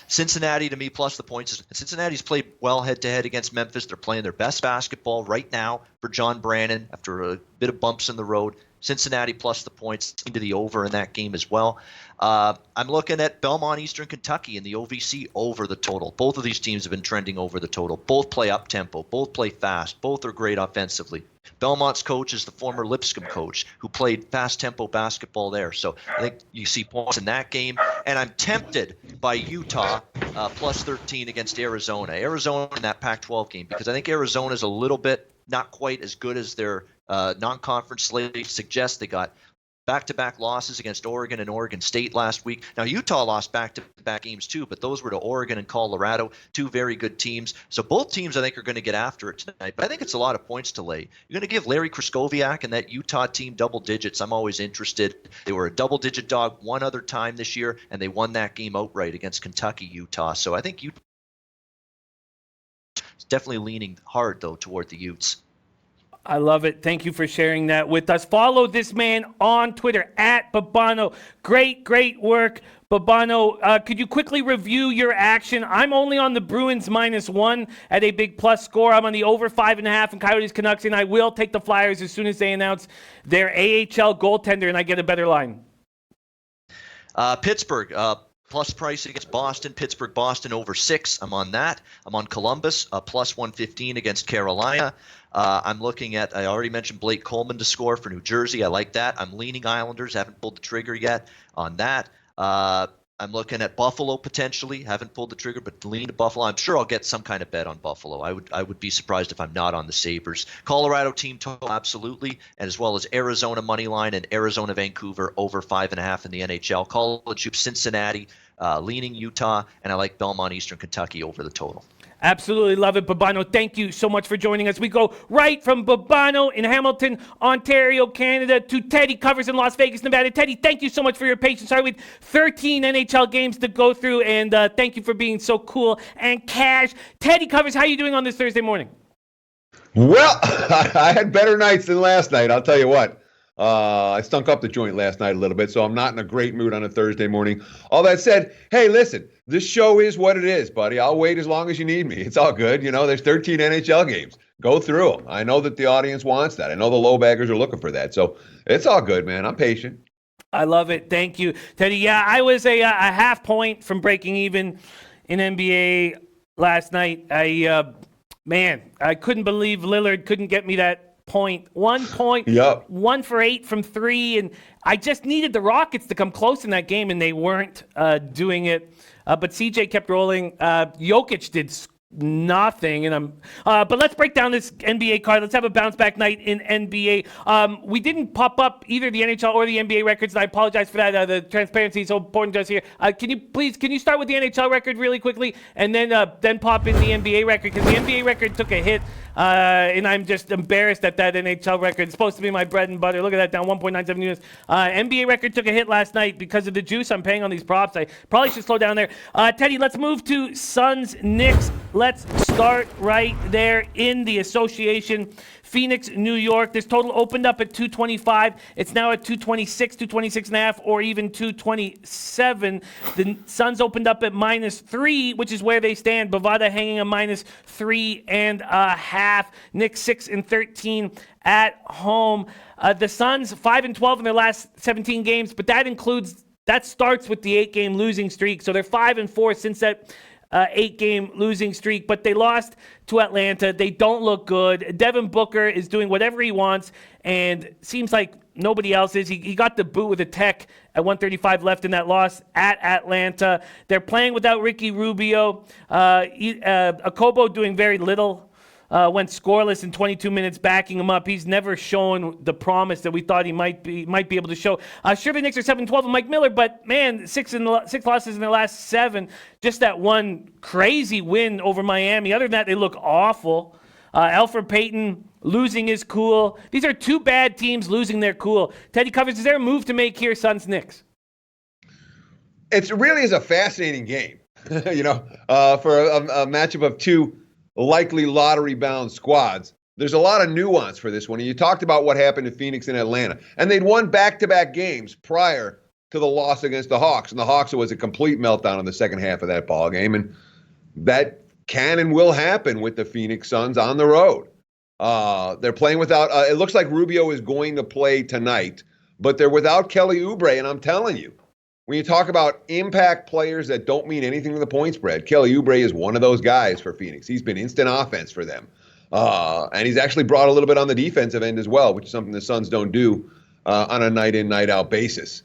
Cincinnati to me plus the points. Cincinnati's played well head-to-head against Memphis. They're playing their best basketball right now for John Brannon after a bit of bumps in the road. Cincinnati plus the points into the over in that game as well. I'm looking at Belmont Eastern Kentucky and the OVC over the total. Both of these teams have been trending over the total. Both play up-tempo. Both play fast. Both are great offensively. Belmont's coach is the former Lipscomb coach who played fast-tempo basketball there. So I think you see points in that game. And I'm tempted by Utah plus 13 against Arizona. Arizona in that Pac-12 game because I think Arizona's a little bit not quite as good as their non-conference slate suggests. They got back-to-back losses against Oregon and Oregon State last week. Now, Utah lost back-to-back games too, but those were to Oregon and Colorado, two very good teams. So both teams, I think, are going to get after it tonight. But I think it's a lot of points to lay. You're going to give Larry Kraskowiak and that Utah team double digits. I'm always interested. They were a double-digit dog one other time this year, and they won that game outright against Kentucky, Utah. So I think Utah is definitely leaning hard, though, toward the Utes. I love it. Thank you for sharing that with us. Follow this man on Twitter, @Babano. Great work, Babano. Could you quickly review your action? I'm only on the Bruins -1 at a big plus score. I'm on the over 5.5 in Coyotes Canucks, and I will take the Flyers as soon as they announce their AHL goaltender and I get a better line. Pittsburgh. Plus price against Boston. Pittsburgh, Boston over 6. I'm on that. I'm on Columbus, plus 115 against Carolina. I'm looking at, I already mentioned Blake Coleman to score for New Jersey. I like that. I'm leaning Islanders. Haven't pulled the trigger yet on that. I'm looking at Buffalo potentially. Haven't pulled the trigger, but lean to Buffalo. I'm sure I'll get some kind of bet on Buffalo. I would be surprised if I'm not on the Sabres. Colorado team total, absolutely, and as well as Arizona money line and Arizona Vancouver over 5.5 in the NHL. College hoops, Cincinnati, leaning Utah, and I like Belmont Eastern Kentucky over the total. Absolutely love it, Babano. Thank you so much for joining us. We go right from Babano in Hamilton, Ontario, Canada, to Teddy Covers in Las Vegas, Nevada. Teddy, thank you so much for your patience. Sorry, we had 13 NHL games to go through, and thank you for being so cool and cash. Teddy Covers, how are you doing on this Thursday morning? Well, I had better nights than last night, I'll tell you what. I stunk up the joint last night a little bit, so I'm not in a great mood on a Thursday morning. All that said, hey, listen, this show is what it is, buddy. I'll wait as long as you need me. It's all good. You know, there's 13 NHL games. Go through them. I know that the audience wants that. I know the low baggers are looking for that. So it's all good, man. I'm patient. I love it. Thank you, Teddy. Yeah, I was a half point from breaking even in NBA last night. I couldn't believe Lillard couldn't get me that point. 1 point, Yep. 1 for 8 from 3, and I just needed the Rockets to come close in that game, and they weren't doing it. But CJ kept rolling. Jokic did nothing, and but let's break down this NBA card. Let's have a bounce back night in NBA. We didn't pop up either the NHL or the NBA records, and I apologize for that. The transparency is so important to us here. Can you start with the NHL record really quickly, and then pop in the NBA record, because the NBA record took a hit, and I'm just embarrassed at that NHL record. It's supposed to be my bread and butter. Look at that, down 1.97 units. NBA record took a hit last night because of the juice I'm paying on these props. I probably should slow down there. Teddy, let's move to Suns Knicks. Let's start right there in the association. Phoenix, New York. This total opened up at 225. It's now at 226, 226.5, or even 227. The Suns opened up at -3, which is where they stand. Bovada hanging a -3.5. Knicks 6-13 at home. The Suns 5-12 in their last 17 games, but that starts with the 8-game losing streak. So they're 5-4 since that 8-game losing streak, but they lost to Atlanta. They don't look good. Devin Booker is doing whatever he wants, and seems like nobody else is. He got the boot with a tech at 1:35 left in that loss at Atlanta. They're playing without Ricky Rubio. Akobo doing very little. Went scoreless in 22 minutes, backing him up. He's never shown the promise that we thought he might be able to show. Sure, the Knicks are 7-12 and Mike Miller, but man, 6 losses in their last 7. Just that one crazy win over Miami. Other than that, they look awful. Elfrid Payton losing his cool. These are two bad teams losing their cool. Teddy Covers, is there a move to make here, Suns Knicks? It really is a fascinating game. for a matchup of two likely lottery-bound squads. There's a lot of nuance for this one. And you talked about what happened to Phoenix and Atlanta. And they'd won back-to-back games prior to the loss against the Hawks. And the Hawks, it was a complete meltdown in the second half of that ball game. And that can and will happen with the Phoenix Suns on the road. They're playing without it looks like Rubio is going to play tonight, but they're without Kelly Oubre. And I'm telling you, when you talk about impact players that don't mean anything to the point spread, Kelly Oubre is one of those guys for Phoenix. He's been instant offense for them. And he's actually brought a little bit on the defensive end as well, which is something the Suns don't do on a night-in, night-out basis.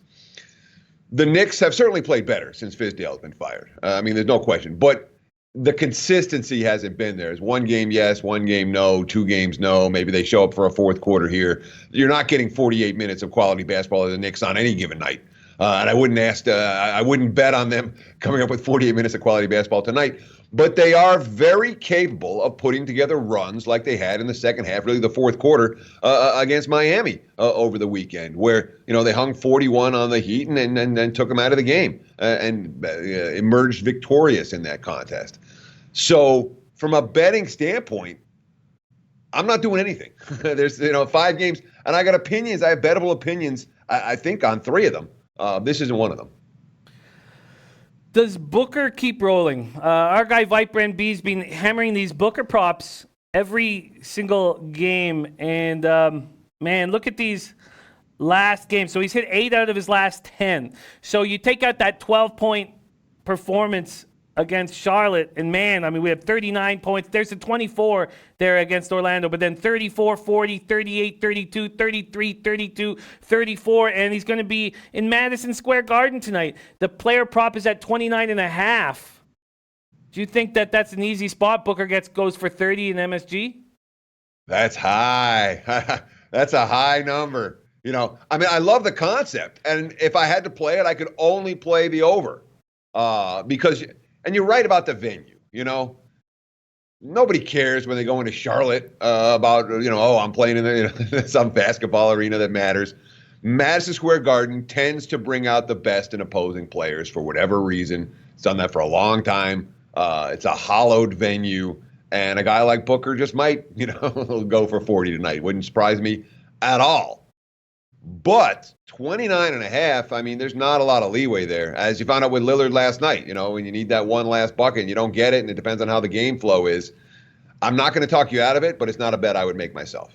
The Knicks have certainly played better since Fizdale's been fired. There's no question. But the consistency hasn't been there. It's one game yes, one game no, 2 games no. Maybe they show up for a fourth quarter here. You're not getting 48 minutes of quality basketball of the Knicks on any given night. And I wouldn't bet on them coming up with 48 minutes of quality basketball tonight. But they are very capable of putting together runs like they had in the second half, really the fourth quarter, against Miami over the weekend, where they hung 41 on the Heat and then took them out of the game and emerged victorious in that contest. So from a betting standpoint, I'm not doing anything. There's 5 games, and I got opinions. I have bettable opinions, I think, on 3 of them. This isn't one of them. Does Booker keep rolling? Our guy Viper NB's been hammering these Booker props every single game. And, man, look at these last games. So he's hit 8 out of his last 10. So you take out that 12-point performance against Charlotte, and man, we have 39 points. There's a 24 there against Orlando, but then 34, 40, 38, 32, 33, 32, 34, and he's going to be in Madison Square Garden tonight. The player prop is at 29.5. Do you think that that's an easy spot? Booker goes for 30 in MSG? That's high. That's a high number. I love the concept, and if I had to play it, I could only play the over because. And you're right about the venue. Nobody cares when they go into Charlotte about, I'm playing in some basketball arena that matters. Madison Square Garden tends to bring out the best in opposing players for whatever reason. It's done that for a long time. It's a hollowed venue. And a guy like Booker just might, go for 40 tonight. Wouldn't surprise me at all. But 29.5, there's not a lot of leeway there. As you found out with Lillard last night, when you need that one last bucket and you don't get it, and it depends on how the game flow is. I'm not going to talk you out of it, but it's not a bet I would make myself.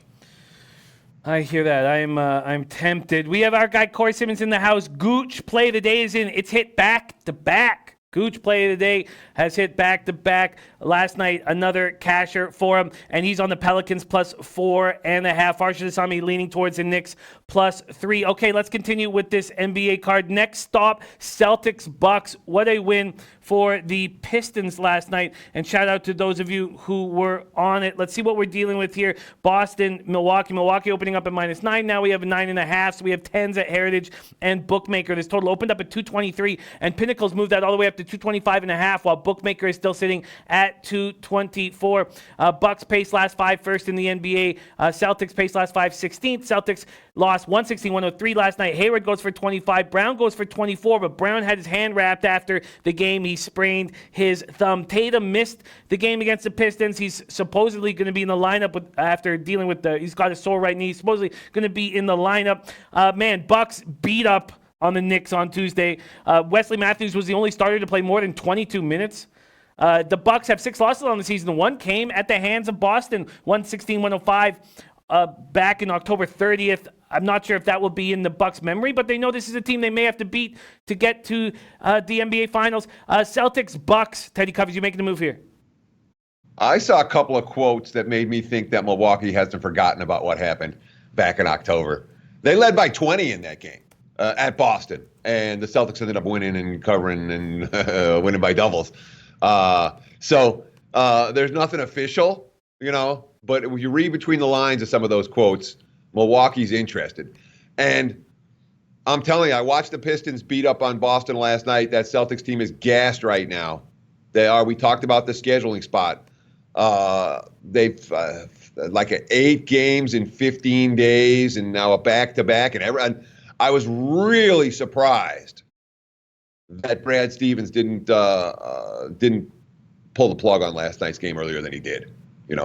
I hear that. I'm tempted. We have our guy Corey Simmons in the house. Gooch play of the day is in. It's hit back to back. Gooch play of the day has hit back to back. Last night, another casher for him, and he's on the Pelicans plus 4.5. Arshad Asami leaning towards the Knicks plus 3. Okay, let's continue with this NBA card. Next stop, Celtics Bucks. What a win for the Pistons last night. And shout out to those of you who were on it. Let's see what we're dealing with here. Boston, Milwaukee. Milwaukee opening up at -9. Now we have a 9.5. So we have 10s at Heritage and Bookmaker. This total opened up at 223, and Pinnacle's moved that all the way up to 225.5, while Bookmaker is still sitting at 224. Bucks pace last 5 first in the NBA. Celtics pace last 5 16th. Celtics lost 116-103 last night. Hayward goes for 25. Brown goes for 24, but Brown had his hand wrapped after the game. He sprained his thumb. Tatum missed the game against the Pistons. He's supposedly going to be in the lineup after dealing with he's got a sore right knee. He's supposedly going to be in the lineup. Bucks beat up on the Knicks on Tuesday. Wesley Matthews was the only starter to play more than 22 minutes. The Bucks have 6 losses on the season. One came at the hands of Boston, 116-105 back in October 30th. I'm not sure if that will be in the Bucks' memory, but they know this is a team they may have to beat to get to the NBA Finals. Celtics, Bucks. Teddy Covers, you making the move here? I saw a couple of quotes that made me think that Milwaukee hasn't forgotten about what happened back in October. They led by 20 in that game at Boston, and the Celtics ended up winning and covering and winning by doubles. So there's nothing official, but when you read between the lines of some of those quotes, Milwaukee's interested. And I'm telling you, I watched the Pistons beat up on Boston last night. That Celtics team is gassed right now. They are. We talked about the scheduling spot. They've like 8 games in 15 days and now a back-to-back. And I was really surprised that Brad Stevens didn't pull the plug on last night's game earlier than he did.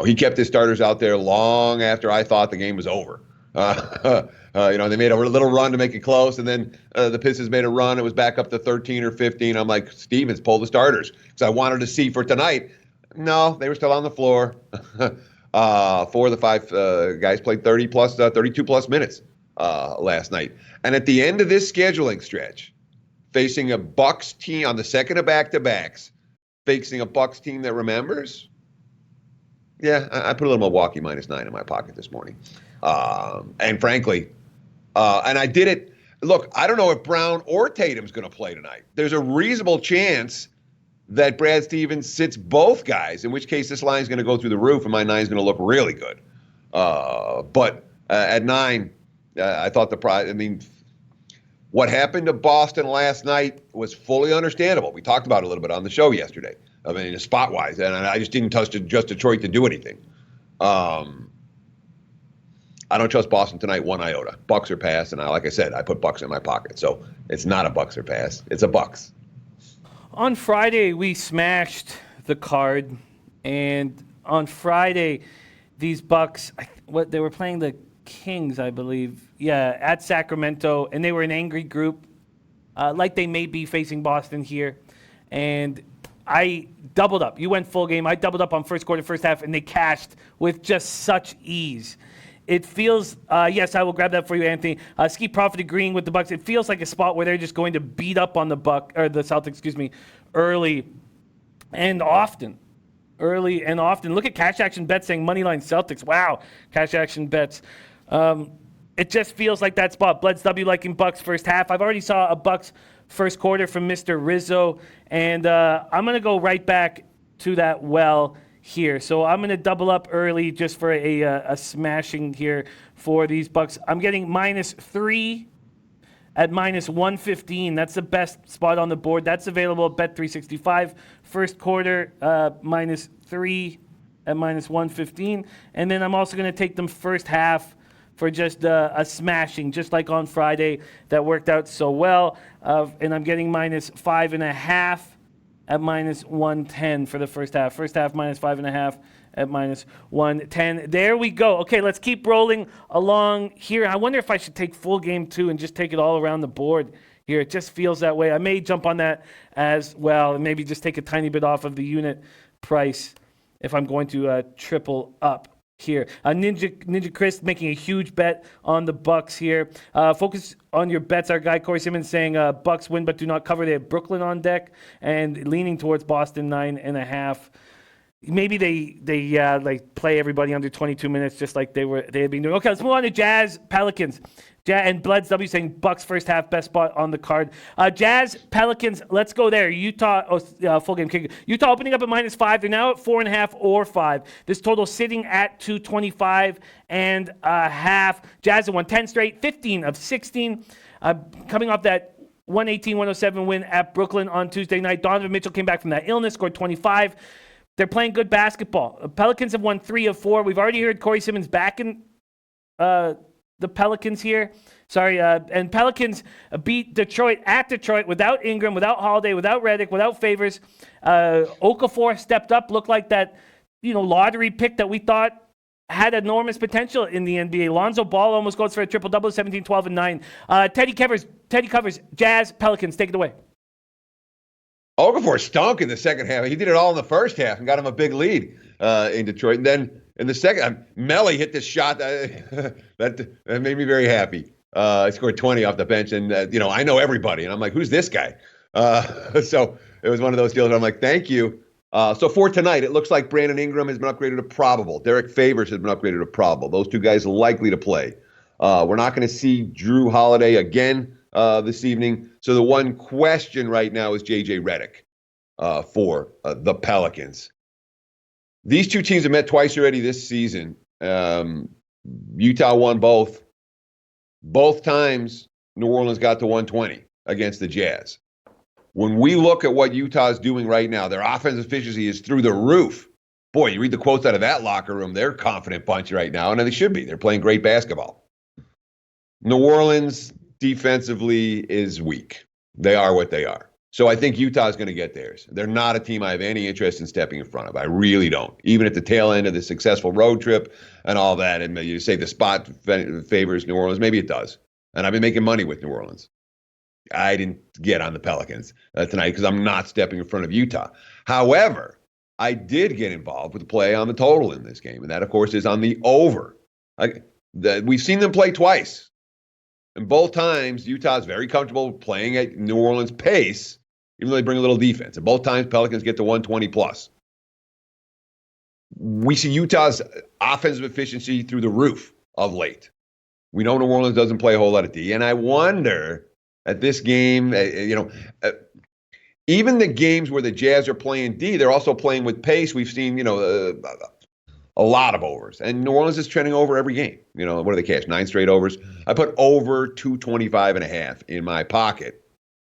He kept his starters out there long after I thought the game was over. They made a little run to make it close, and then the Pistons made a run. It was back up to 13 or 15. I'm like, Stevens, pull the starters, because I wanted to see for tonight. No, they were still on the floor. 4 of the 5 guys played 32 plus minutes last night. And at the end of this scheduling stretch, facing a Bucks team on the second of back-to-backs, facing a Bucks team that remembers, yeah, I put a little Milwaukee -9 in my pocket this morning. And frankly, and I did it. Look, I don't know if Brown or Tatum's going to play tonight. There's a reasonable chance that Brad Stevens sits both guys, in which case this line's going to go through the roof and my 9's going to look really good. But at 9, I thought what happened to Boston last night was fully understandable. We talked about it a little bit on the show yesterday. Spot-wise, and I just didn't trust Detroit to do anything. I don't trust Boston tonight one iota. Bucks or pass, and like I said, I put Bucks in my pocket. So it's not a Bucks or pass. It's a Bucks. On Friday, we smashed the card, and on Friday, these Bucks, they were playing the Kings, I believe. Yeah, at Sacramento, and they were an angry group, like they may be facing Boston here. And I doubled up. You went full game. I doubled up on first quarter, first half, and they cashed with just such ease. It feels, yes, I will grab that for you, Anthony. Ski Profit agreeing with the Bucks. It feels like a spot where they're just going to beat up on the Celtics, early and often. Early and often. Look at Cash Action Bets saying Moneyline Celtics. Wow, Cash Action Bets. It just feels like that spot. Bleds W liking Bucks first half. I've already saw a Bucks first quarter from Mr. Rizzo, and I'm going to go right back to that well here. So I'm going to double up early just for a smashing here for these Bucks. I'm getting -3 at -115. That's the best spot on the board. That's available at Bet365. First quarter, -3 at -115. And then I'm also going to take them first half for just a smashing, just like on Friday. That worked out so well. And I'm getting -5.5 at -110 for the first half. First half -5.5 at -110. There we go. Okay, let's keep rolling along here. I wonder if I should take full game 2 and just take it all around the board here. It just feels that way. I may jump on that as well and maybe just take a tiny bit off of the unit price if I'm going to triple up here. Ninja Chris making a huge bet on the Bucks here. Focus on your bets. Our guy Corey Simmons saying Bucks win but do not cover. They have Brooklyn on deck and leaning towards Boston 9.5. Maybe they play everybody under 22 minutes just like they had been doing. Okay, let's move on to Jazz Pelicans. And Bloods W saying Bucks first half best spot on the card. Jazz Pelicans, let's go there. Utah full game kick. Utah opening up at -5. They're now at 4.5 or 5. This total sitting at 225.5. Jazz have won 10 straight, 15 of 16. Coming off that 118-107 win at Brooklyn on Tuesday night. Donovan Mitchell came back from that illness, scored 25. They're playing good basketball. Pelicans have won 3 of 4. We've already heard Corey Simmons back in the Pelicans here. And Pelicans beat Detroit at Detroit without Ingram, without Holiday, without Redick, without Favors. Okafor stepped up, looked like that, lottery pick that we thought had enormous potential in the NBA. Lonzo Ball almost goes for a triple-double, 17, 12, and 9. Teddy covers, Jazz, Pelicans. Take it away. Okafor stunk in the second half. He did it all in the first half and got him a big lead in Detroit. And then in the second, Melly hit this shot that made me very happy. He scored 20 off the bench, and I know everybody, and I'm like, who's this guy? So it was one of those deals where I'm like, thank you. So for tonight, it looks like Brandon Ingram has been upgraded to probable. Derek Favors has been upgraded to probable. Those two guys likely to play. We're not going to see Drew Holiday again this evening. So the one question right now is J.J. Redick for the Pelicans. These two teams have met twice already this season. Utah won both. Both times, New Orleans got to 120 against the Jazz. When we look at what Utah is doing right now, their offensive efficiency is through the roof. Boy, you read the quotes out of that locker room, they're a confident bunch right now, and they should be. They're playing great basketball. New Orleans defensively is weak. They are what they are. So I think Utah's going to get theirs. They're not a team I have any interest in stepping in front of. I really don't. Even at the tail end of the successful road trip and all that, and you say the spot favors New Orleans, maybe it does. And I've been making money with New Orleans. I didn't get on the Pelicans tonight because I'm not stepping in front of Utah. However, I did get involved with the play on the total in this game, and that, of course, is on the over. We've seen them play twice. And both times, Utah's very comfortable playing at New Orleans' pace, even though they bring a little defense. And both times, Pelicans get to 120 plus. We see Utah's offensive efficiency through the roof of late. We know New Orleans doesn't play a whole lot of D. And I wonder at this game, even the games where the Jazz are playing D, they're also playing with pace. We've seen, a lot of overs. And New Orleans is trending over every game. What do they cash? 9 straight overs. I put over 225.5 in my pocket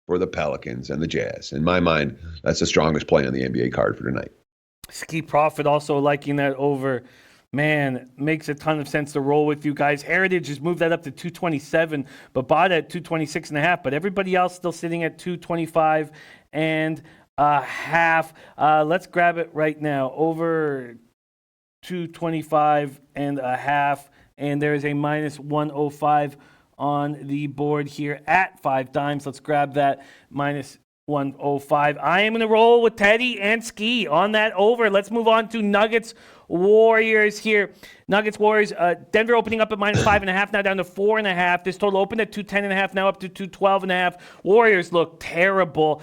for the Pelicans and the Jazz. In my mind, that's the strongest play on the NBA card for tonight. Ski Profit also liking that over. Man, makes a ton of sense to roll with you guys. Heritage has moved that up to 227, but bought at 226.5. But everybody else still sitting at 225 and a half. Let's grab it right now. Over 225 and a half. And there is a minus 105 on the board here at 5 dimes. Let's grab that minus 105. I am going to roll with Teddy and Ski on that over. Let's move on to Nuggets Warriors here. Nuggets Warriors. Denver opening up at minus 5.5, now down to 4.5. This total opened at 210.5, now up to 212.5. Warriors look terrible.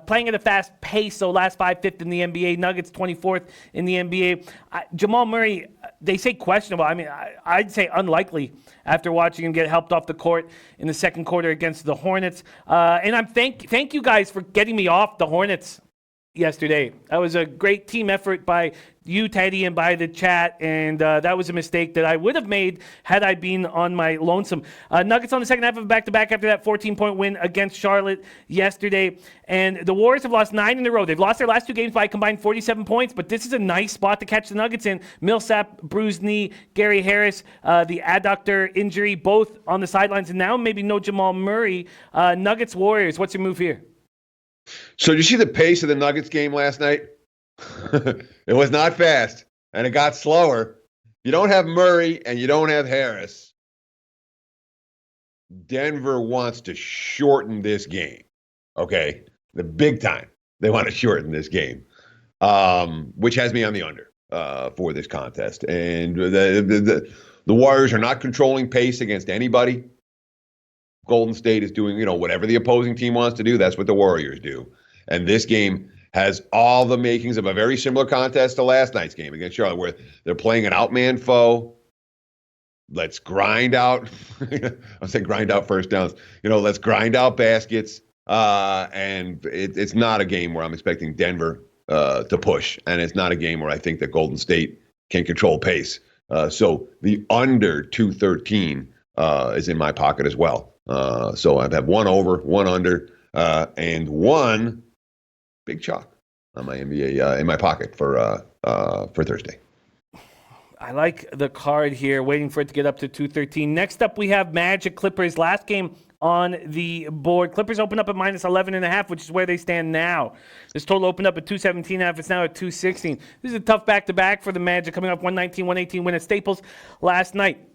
Playing at a fast pace, so last 5th in the NBA. Nuggets 24th in the NBA. Jamal Murray, they say questionable. I mean, I'd say unlikely after watching him get helped off the court in the second quarter against the Hornets. And I'm thank you guys for getting me off the Hornets yesterday. That was a great team effort by you, Teddy, and by the chat, and that was a mistake that I would have made had I been on my lonesome. Nuggets on the second half of a back-to-back after that 14-point win against Charlotte yesterday, and the Warriors have lost 9 in a row. They've lost their last 2 games by a combined 47 points, but this is a nice spot to catch the Nuggets in. Millsap, bruised knee, Gary Harris, the adductor injury, both on the sidelines, and now maybe no Jamal Murray. Nuggets Warriors, what's your move here? So did you see the pace of the Nuggets game last night? It was not fast, and it got slower. You don't have Murray, and you don't have Harris. Denver wants to shorten this game, okay? The big time. They want to shorten this game, which has me on the under for this contest. And the Warriors are not controlling pace against anybody. Golden State is doing, whatever the opposing team wants to do, that's what the Warriors do. And this game has all the makings of a very similar contest to last night's game against Charlotte, where they're playing an outman foe. Let's grind out. I'll say grind out first downs. Let's grind out baskets. And it's not a game where I'm expecting Denver to push. And it's not a game where I think that Golden State can control pace. So the under 213 is in my pocket as well. So I have 1 over, 1 under, and 1 big chalk on my NBA in my pocket for Thursday. I like the card here, waiting for it to get up to 213. Next up, we have Magic Clippers. Last game on the board. Clippers open up at minus 11.5, which is where they stand now. This total opened up at 217.5. It's now at 216. This is a tough back-to-back for the Magic, coming up 119-118 win at Staples last night.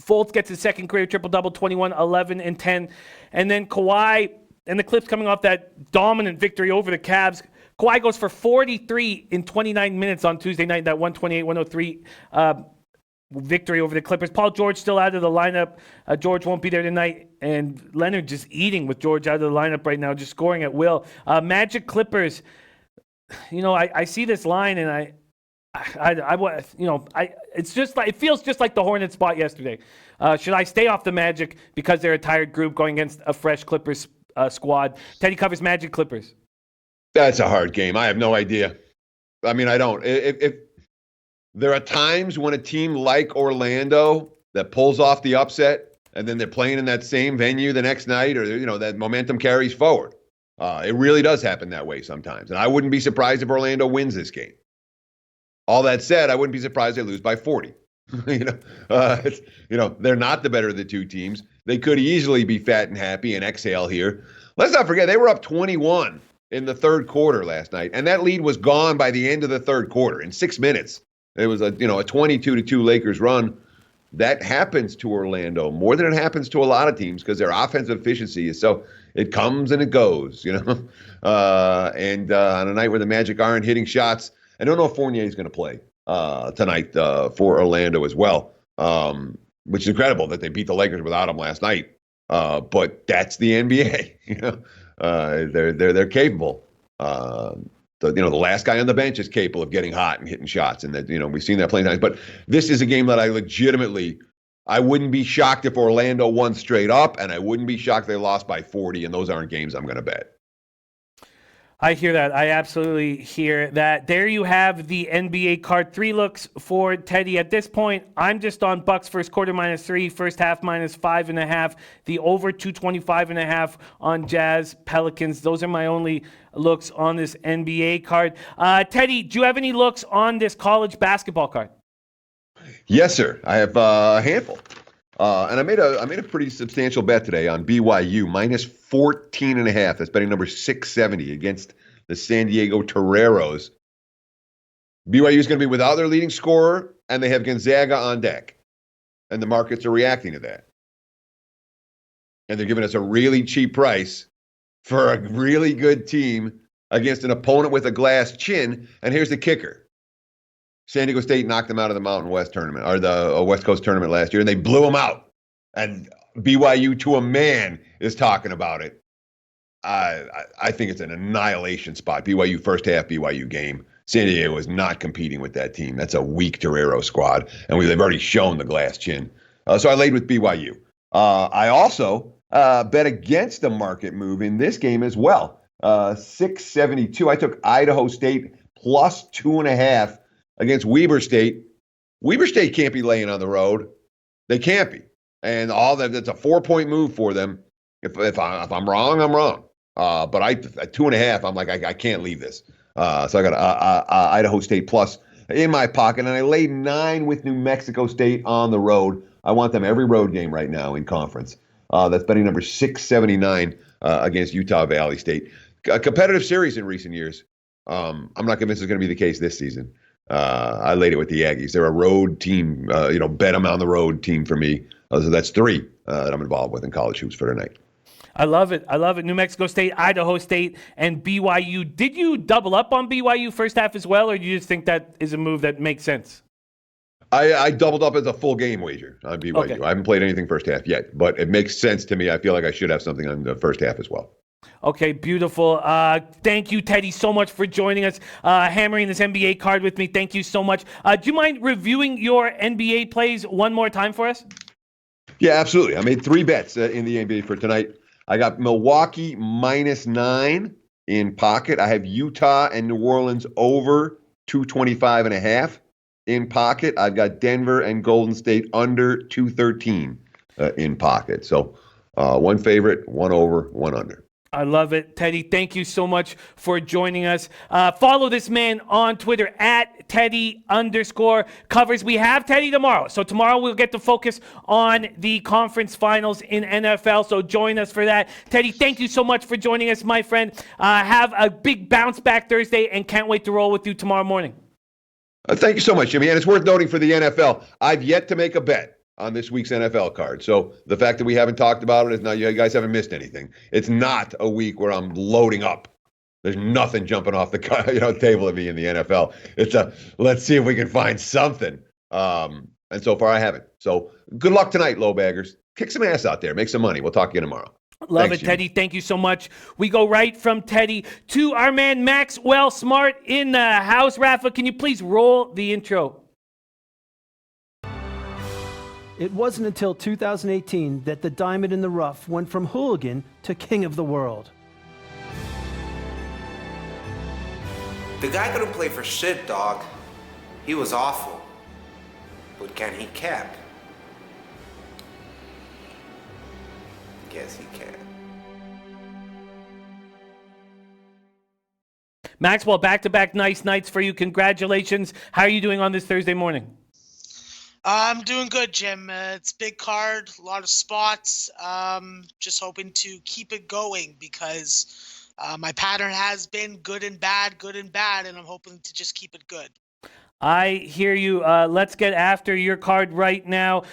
Fultz gets his second career triple-double, 21, 11, and 10. And then Kawhi and the Clips coming off that dominant victory over the Cavs. Kawhi goes for 43 in 29 minutes on Tuesday night, that 128-103 victory over the Clippers. Paul George still out of the lineup. George won't be there tonight. And Leonard just eating with George out of the lineup right now, just scoring at will. Magic Clippers, I see this line and it's just like, it feels just like the Hornets spot yesterday. Should I stay off the Magic because they're a tired group going against a fresh Clippers squad? Teddy covers Magic Clippers. That's a hard game. I have no idea. I mean, I don't. If there are times when a team like Orlando that pulls off the upset and then they're playing in that same venue the next night, or that momentum carries forward. It really does happen that way sometimes, and I wouldn't be surprised if Orlando wins this game. All that said, I wouldn't be surprised they lose by 40. They're not the better of the two teams. they could easily be fat and happy and exhale here. Let's not forget, they were up 21 in the third quarter last night, and that lead was gone by the end of the third quarter in 6 minutes. It was a 22-2 Lakers run. That happens to Orlando more than it happens to a lot of teams because their offensive efficiency is so it comes and it goes, and on a night where the Magic aren't hitting shots, I don't know if Fournier is going to play tonight for Orlando as well, which is incredible that they beat the Lakers without him last night. But that's the NBA. They're capable. The last guy on the bench is capable of getting hot and hitting shots, and that we've seen that plenty of times. But this is a game that I wouldn't be shocked if Orlando won straight up, and I wouldn't be shocked if they lost by 40. And those aren't games I'm going to bet. I hear that. I absolutely hear that. There you have the NBA card. 3 looks for Teddy. At this point, I'm just on Bucks first quarter -3, first half -5.5, the over 225.5 on Jazz Pelicans. Those are my only looks on this NBA card. Teddy, do you have any looks on this college basketball card? Yes, sir. I have a handful. And I made a pretty substantial bet today on BYU -14.5. That's betting number 670 against the San Diego Toreros. BYU is going to be without their leading scorer, and they have Gonzaga on deck. And the markets are reacting to that. And they're giving us a really cheap price for a really good team against an opponent with a glass chin. And here's the kicker. San Diego State knocked them out of the Mountain West tournament, or the West Coast tournament last year, and they blew them out. And BYU to a man is talking about it. I think it's an annihilation spot. BYU first half, BYU game. San Diego is not competing with that team. That's a weak Torero squad, and they've already shown the glass chin. So I laid with BYU. I also bet against the market move in this game as well. 672. I took Idaho State +2.5 against Weber State. Weber State can't be laying on the road. They can't be. And that's a 4-point move for them. If I'm wrong, I'm wrong. But at 2.5, I'm like, I can't leave this. So I got Idaho State plus in my pocket. And I laid 9 with New Mexico State on the road. I want them every road game right now in conference. That's betting number 679 against Utah Valley State. A competitive series in recent years. I'm not convinced it's going to be the case this season. I laid it with the Aggies. They're a road team, bet them on the road team for me. So that's 3 that I'm involved with in college hoops for tonight. I love it. New Mexico State, Idaho State, and BYU. Did you double up on BYU first half as well, or do you just think that is a move that makes sense? I doubled up as a full game wager on BYU. Okay. I haven't played anything first half yet, but it makes sense to me. I feel like I should have something on the first half as well. Okay, beautiful. Thank you, Teddy, so much for joining us, hammering this NBA card with me. Thank you so much. Do you mind reviewing your NBA plays one more time for us? Yeah, absolutely. I made 3 bets in the NBA for tonight. I got Milwaukee -9 in pocket. I have Utah and New Orleans over 225.5 in pocket. I've got Denver and Golden State under 213 in pocket. So 1 favorite, 1 over, 1 under. I love it. Teddy, thank you so much for joining us. Follow this man on Twitter at Teddy_covers. We have Teddy tomorrow. So tomorrow we'll get to focus on the conference finals in NFL. So join us for that. Teddy, thank you so much for joining us, my friend. Have a big bounce back Thursday and can't wait to roll with you tomorrow morning. Thank you so much, Jimmy. And it's worth noting for the NFL, I've yet to make a bet on this week's NFL card. So the fact that we haven't talked about it is not, you guys haven't missed anything. It's not a week where I'm loading up. There's nothing jumping off the table at me in the NFL. It's let's see if we can find something. And so far I haven't. So good luck tonight, low baggers. Kick some ass out there. Make some money. We'll talk to you tomorrow. Love Thanks, it, Teddy. Jimmy. Thank you so much. We go right from Teddy to our man Maxwell Smart in the house. Rafa, can you please roll the intro? It wasn't until 2018 that the diamond in the rough went from hooligan to king of the world. The guy couldn't play for shit, dog. He was awful. But can he cap? Yes, he can. Maxwell, back-to-back nice nights for you. Congratulations. How are you doing on this Thursday morning? I'm doing good, Jim. It's big card, a lot of spots. Just hoping to keep it going because my pattern has been good and bad, and I'm hoping to just keep it good. I hear you. Let's get after your card right now.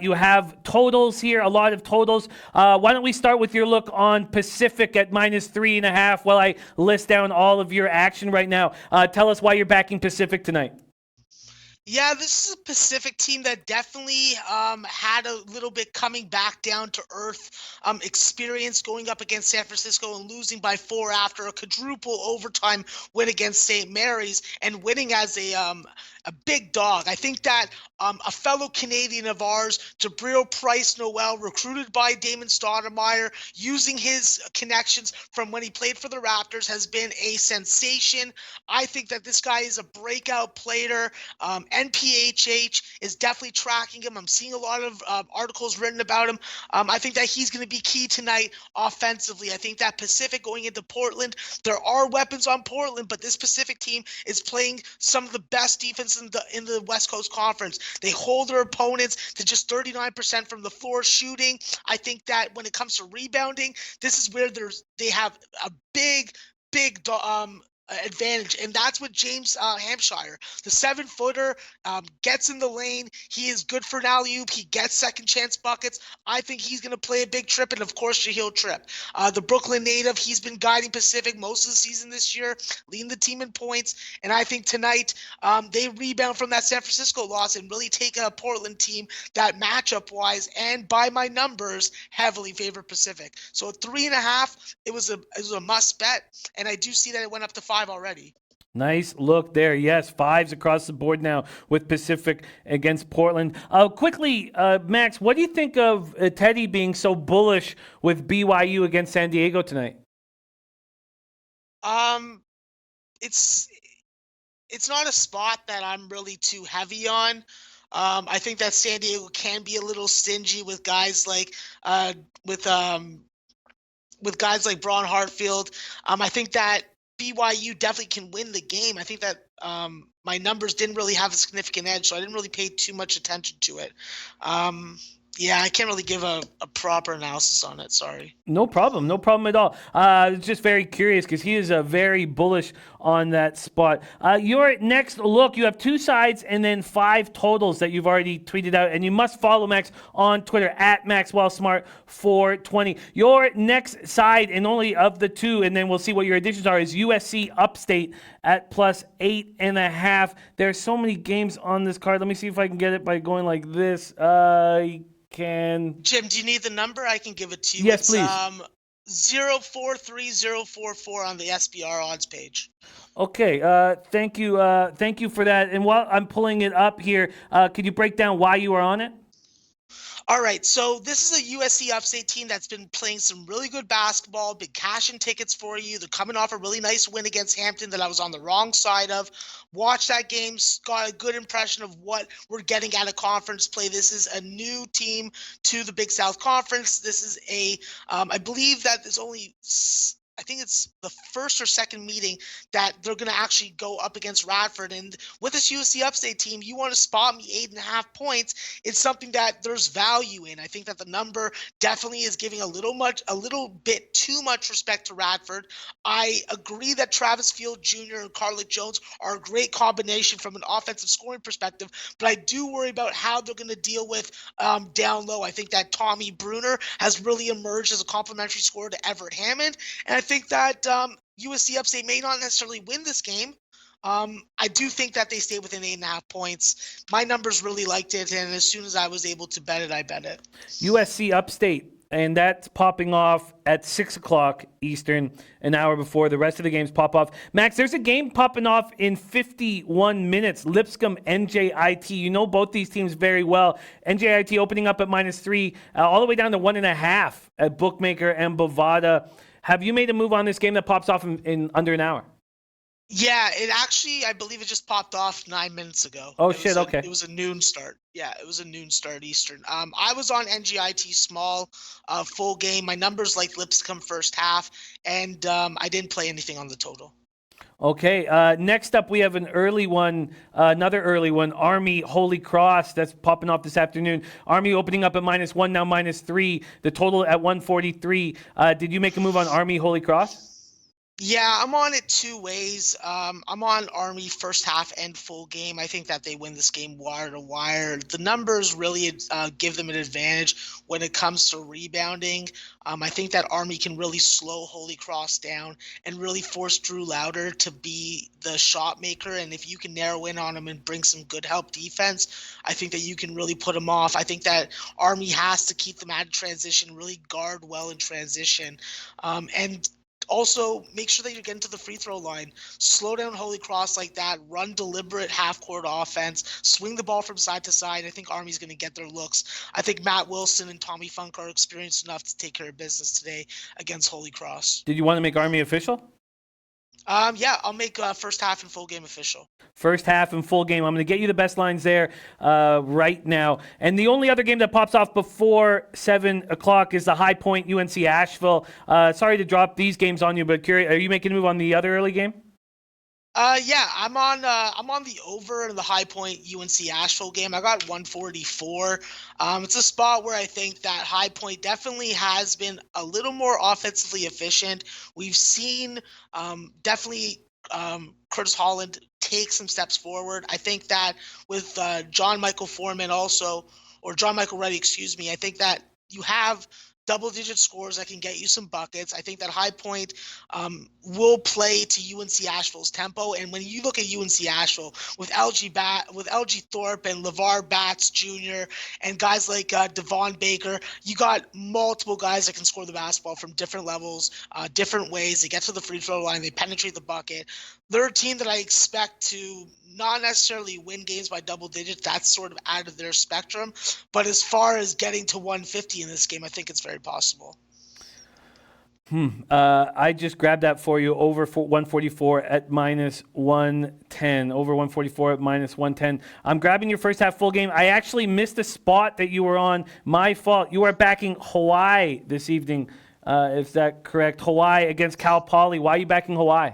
You have totals here, a lot of totals. Why don't we start with your look on Pacific at -3.5 while I list down all of your action right now. Tell us why you're backing Pacific tonight. Yeah, this is a Pacific team that definitely had a little bit coming back down to earth experience going up against San Francisco and losing by 4 after a quadruple overtime win against St. Mary's and winning as a big dog. I think that a fellow Canadian of ours, Jabril Price Noel, recruited by Damon Stoudemire, using his connections from when he played for the Raptors, has been a sensation. I think that this guy is a breakout player. NPHH is definitely tracking him. I'm seeing a lot of articles written about him. I think that he's going to be key tonight offensively. I think that Pacific going into Portland, there are weapons on Portland, but this Pacific team is playing some of the best defense in the West Coast Conference. They hold their opponents to just 39% from the floor shooting. I think that when it comes to rebounding, this is where they have a big advantage, and that's with James Hampshire. The 7-footer gets in the lane. He is good for an alley-oop. He gets second chance buckets. I think he's going to play a big trip, and of course Shahil Tripp. The Brooklyn native, he's been guiding Pacific most of the season this year, leading the team in points, and I think tonight they rebound from that San Francisco loss and really take a Portland team that matchup-wise and by my numbers heavily favor Pacific. So at 3.5, it was a must bet, and I do see that it went up to 5 already. Nice look there. Yes, 5s across the board now with Pacific against Portland. Quickly, Max, what do you think of Teddy being so bullish with BYU against San Diego tonight? It's not a spot that I'm really too heavy on. I think that San Diego can be a little stingy with guys like with guys like Braun Hartfield. I think that BYU definitely can win the game. I think that my numbers didn't really have a significant edge, so I didn't really pay too much attention to it. Yeah, I can't really give a proper analysis on it. Sorry. No problem at all. Just very curious because he is very bullish on that spot. Your next look, you have 2 sides and then 5 totals that you've already tweeted out, and you must follow Max on Twitter at Maxwell Smart 420. Your next side, and only of the 2, and then we'll see what your additions are, is USC Upstate at +8.5. There's so many games on this card. Let me see if I can get it by going like this. Jim, do you need the number? I can give it to you. Yes, please. 043044 on the SBR odds page. Okay, thank you for that. And while I'm pulling it up here, could you break down why you are on it? All right, so this is a USC Upstate team that's been playing some really good basketball, been cashing tickets for you. They're coming off a really nice win against Hampton that I was on the wrong side of. Watched that game, got a good impression of what we're getting out of conference play. This is a new team to the Big South Conference. This is I believe that there's only I think it's the first or second meeting that they're going to actually go up against Radford. And with this USC Upstate team, you want to spot me 8.5 points. It's something that there's value in. I think that the number definitely is giving a little bit too much respect to Radford. I agree that Travis Field Jr. and Carlick Jones are a great combination from an offensive scoring perspective, but I do worry about how they're going to deal with down low. I think that Tommy Bruner has really emerged as a complementary scorer to Everett Hammond, and I think that USC Upstate may not necessarily win this game. I do think that they stay within 8.5 points. My numbers really liked it, and as soon as I was able to bet it, I bet it. USC Upstate, and that's popping off at 6 o'clock Eastern, an hour before the rest of the games pop off. Max, there's a game popping off in 51 minutes. Lipscomb, NJIT. You know both these teams very well. NJIT opening up at -3, all the way down to 1.5 at Bookmaker and Bovada. Have you made a move on this game that pops off in under an hour? Yeah, it actually, I believe it just popped off 9 minutes ago. Oh, shit, okay. It was a noon start. Yeah, it was a noon start Eastern. I was on NGIT small, full game. My numbers like Lipscomb first half, and I didn't play anything on the total. Okay, next up we have an early one, another early one, Army Holy Cross, that's popping off this afternoon. Army opening up at -1, now -3, the total at 143. Did you make a move on Army Holy Cross? Yeah, I'm on it two ways. I'm on Army first half and full game. I think that they win this game wire to wire. The numbers really give them an advantage when it comes to rebounding. I think that Army can really slow Holy Cross down and really force Drew Lauder to be the shot maker. And if you can narrow in on him and bring some good help defense, I think that you can really put him off. I think that Army has to keep them out of transition, really guard well in transition. And also, make sure that you're getting to the free throw line. Slow down Holy Cross like that. Run deliberate half-court offense. Swing the ball from side to side. I think Army's going to get their looks. I think Matt Wilson and Tommy Funk are experienced enough to take care of business today against Holy Cross. Did you want to make Army official? Yeah, I'll make first half and full game official. First half and full game. I'm going to get you the best lines there right now. And the only other game that pops off before 7 o'clock is the High Point UNC Asheville. Sorry to drop these games on you, but curious, are you making a move on the other early game? Yeah, I'm on the over in the High Point UNC Asheville game. I got 144. It's a spot where I think that High Point definitely has been a little more offensively efficient. We've seen definitely Curtis Holland take some steps forward. I think that with John Michael Reddy, excuse me, I think that you have double-digit scores that can get you some buckets. I think that High Point will play to UNC Asheville's tempo. And when you look at UNC Asheville with LG Thorpe and LeVar Batts Jr. and guys like Devon Baker, you got multiple guys that can score the basketball from different levels, different ways. They get to the free throw line, they penetrate the bucket. They're a team that I expect to not necessarily win games by double digits. That's sort of out of their spectrum. But as far as getting to 150 in this game, I think it's very possible. I just grabbed that for you, over 144 at -110. Over 144 at -110. I'm grabbing your first half full game. I actually missed the spot that you were on. My fault. You are backing Hawaii this evening. Is that correct? Hawaii against Cal Poly. Why are you backing Hawaii?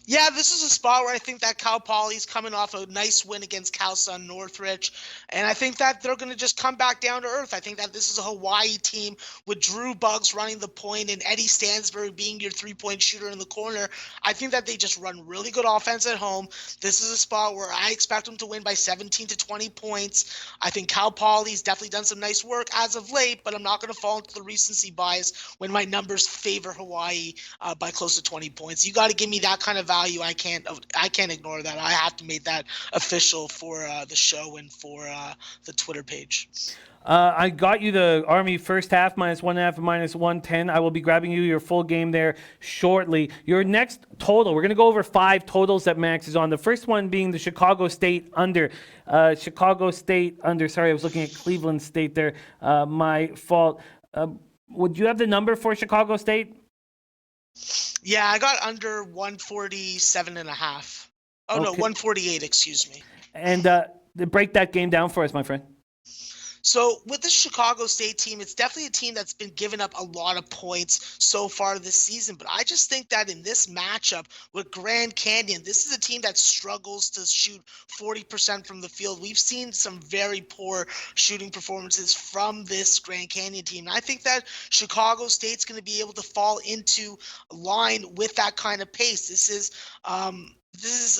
Yeah, this is a spot where I think that Cal Poly's coming off a nice win against Cal Sun Northridge, and I think that they're going to just come back down to earth. I think that this is a Hawaii team with Drew Buggs running the point and Eddie Stansbury being your three-point shooter in the corner. I think that they just run really good offense at home. This is a spot where I expect them to win by 17 to 20 points. I think Cal Poly's definitely done some nice work as of late, but I'm not going to fall into the recency bias when my numbers favor Hawaii by close to 20 points. You got to give me that kind of value. I can't ignore that. I have to make that official for the show and for the Twitter page. I got you the Army first half -1.5 and -110. I will be grabbing you your full game there shortly. Your next total, we're going to go over 5 totals that Max is on. The first one being the Chicago State under. Sorry, I was looking at Cleveland State there. My fault. Would you have the number for Chicago State? Yeah, I got under 147.5. Oh, okay. No, 148, excuse me. And break that game down for us, my friend. So with the Chicago State team, it's definitely a team that's been giving up a lot of points so far this season. But I just think that in this matchup with Grand Canyon, this is a team that struggles to shoot 40% from the field. We've seen some very poor shooting performances from this Grand Canyon team. And I think that Chicago State's going to be able to fall into line with that kind of pace. This is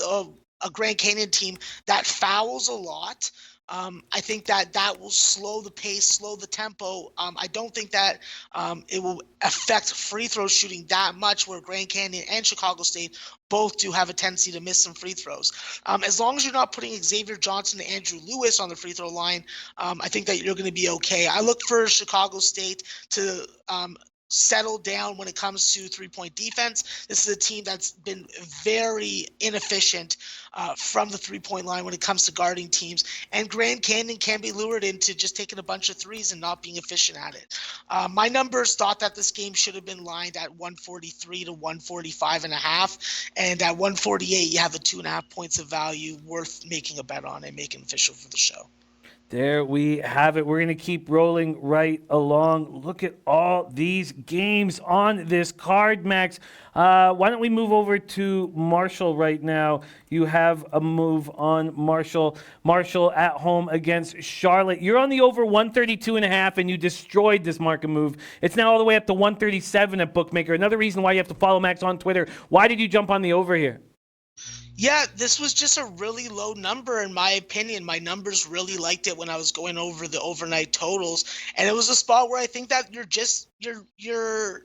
a Grand Canyon team that fouls a lot. I think that will slow the pace, slow the tempo. I don't think that it will affect free throw shooting that much, where Grand Canyon and Chicago State both do have a tendency to miss some free throws. As long as you're not putting Xavier Johnson and Andrew Lewis on the free throw line, I think that you're going to be okay. I look for Chicago State to settle down when it comes to three-point defense. This is a team that's been very inefficient from the three-point line when it comes to guarding teams. And Grand Canyon can be lured into just taking a bunch of threes and not being efficient at it. My numbers thought that this game should have been lined at 143 to 145.5. And at 148, you have a 2.5 points of value worth making a bet on and making official for the show. There we have it. We're going to keep rolling right along. Look at all these games on this card, Max. Why don't we move over to Marshall right now? You have a move on Marshall. Marshall at home against Charlotte. You're on the over 132.5, and you destroyed this market move. It's now all the way up to 137 at Bookmaker. Another reason why you have to follow Max on Twitter. Why did you jump on the over here? Yeah, this was just a really low number in my opinion. My numbers really liked it when I was going over the overnight totals, and it was a spot where I think that you're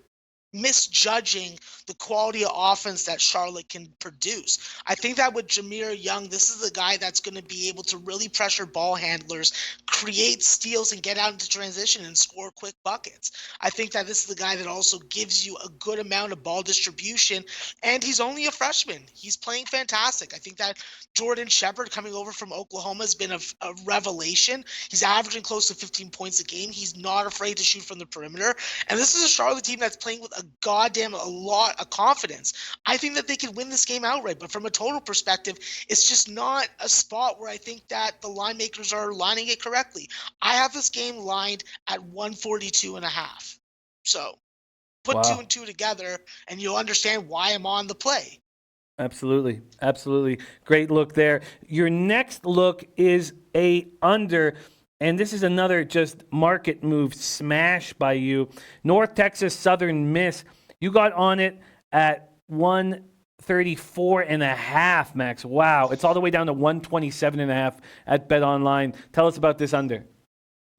misjudging the quality of offense that Charlotte can produce. I think that with Jameer Young, this is the guy that's going to be able to really pressure ball handlers, create steals, and get out into transition and score quick buckets. I think that this is the guy that also gives you a good amount of ball distribution, and he's only a freshman. He's playing fantastic. I think that Jordan Shepard coming over from Oklahoma has been a revelation. He's averaging close to 15 points a game. He's not afraid to shoot from the perimeter, and this is a Charlotte team that's playing with a lot of confidence. I think that they can win this game outright, but from a total perspective, it's just not a spot where I think that the line makers are lining it correctly. I have this game lined at 142.5. So put 2 and 2 together and you'll understand why I'm on the play. Absolutely. Absolutely. Great look there. Your next look is a under. And this is another just market move smash by you. North Texas Southern Miss. You got on it at 134.5, Max. Wow. It's all the way down to 127.5 at BetOnline. Tell us about this under.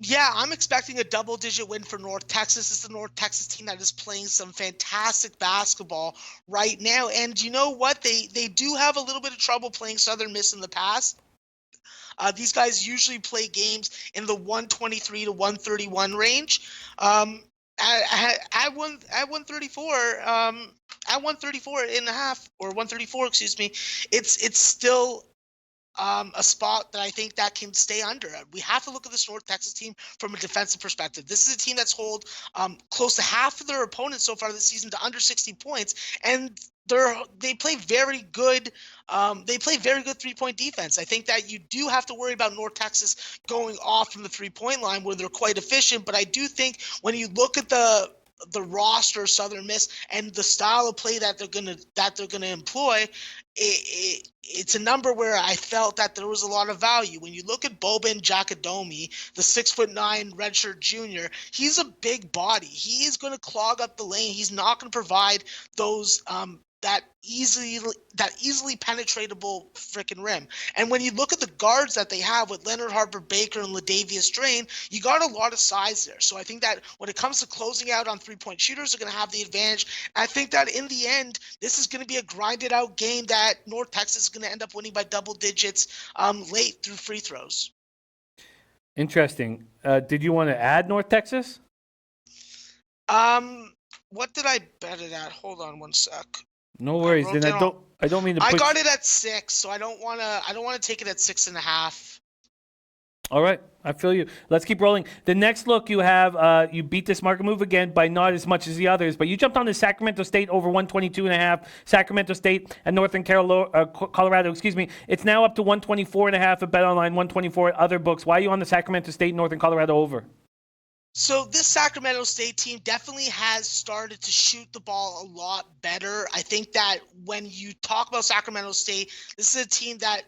Yeah, I'm expecting a double-digit win for North Texas. It's the North Texas team that is playing some fantastic basketball right now. And you know what? They do have a little bit of trouble playing Southern Miss in the past. These guys usually play games in the 123 to 131 range. At 134, at 134.5 or 134, excuse me, it's still a spot that I think that can stay under. We have to look at this North Texas team from a defensive perspective. This is a team that's held close to half of their opponents so far this season to under 60 points, and they play very good. They play very good 3-point defense. I think that you do have to worry about North Texas going off from the 3-point line where they're quite efficient. But I do think when you look at the roster of Southern Miss and the style of play that they're gonna employ, it's a number where I felt that there was a lot of value. When you look at Boban Jackadomi, the 6'9" redshirt junior, he's a big body. He is going to clog up the lane. He's not going to provide those that easily penetratable freaking rim. And when you look at the guards that they have with Leonard Harper-Baker and Ladavius Drain, you got a lot of size there. So I think that when it comes to closing out on 3-point shooters, they're going to have the advantage. I think that in the end, this is going to be a grinded out game that North Texas is going to end up winning by double digits late through free throws. Interesting. Did you want to add North Texas? What did I bet it at? Hold on one sec. No worries. Then I don't mean to I got it at 6, so I don't want to take it at 6.5. All right, I feel you. Let's keep rolling. The next look you have, you beat this market move again by not as much as the others, but you jumped on the Sacramento State over 122.5. Sacramento State and Northern Colorado. Excuse me. It's now up to 124.5 at BetOnline, 124 at other books. Why are you on the Sacramento State Northern Colorado over? So this Sacramento State team definitely has started to shoot the ball a lot better. I think that when you talk about Sacramento State, this is a team that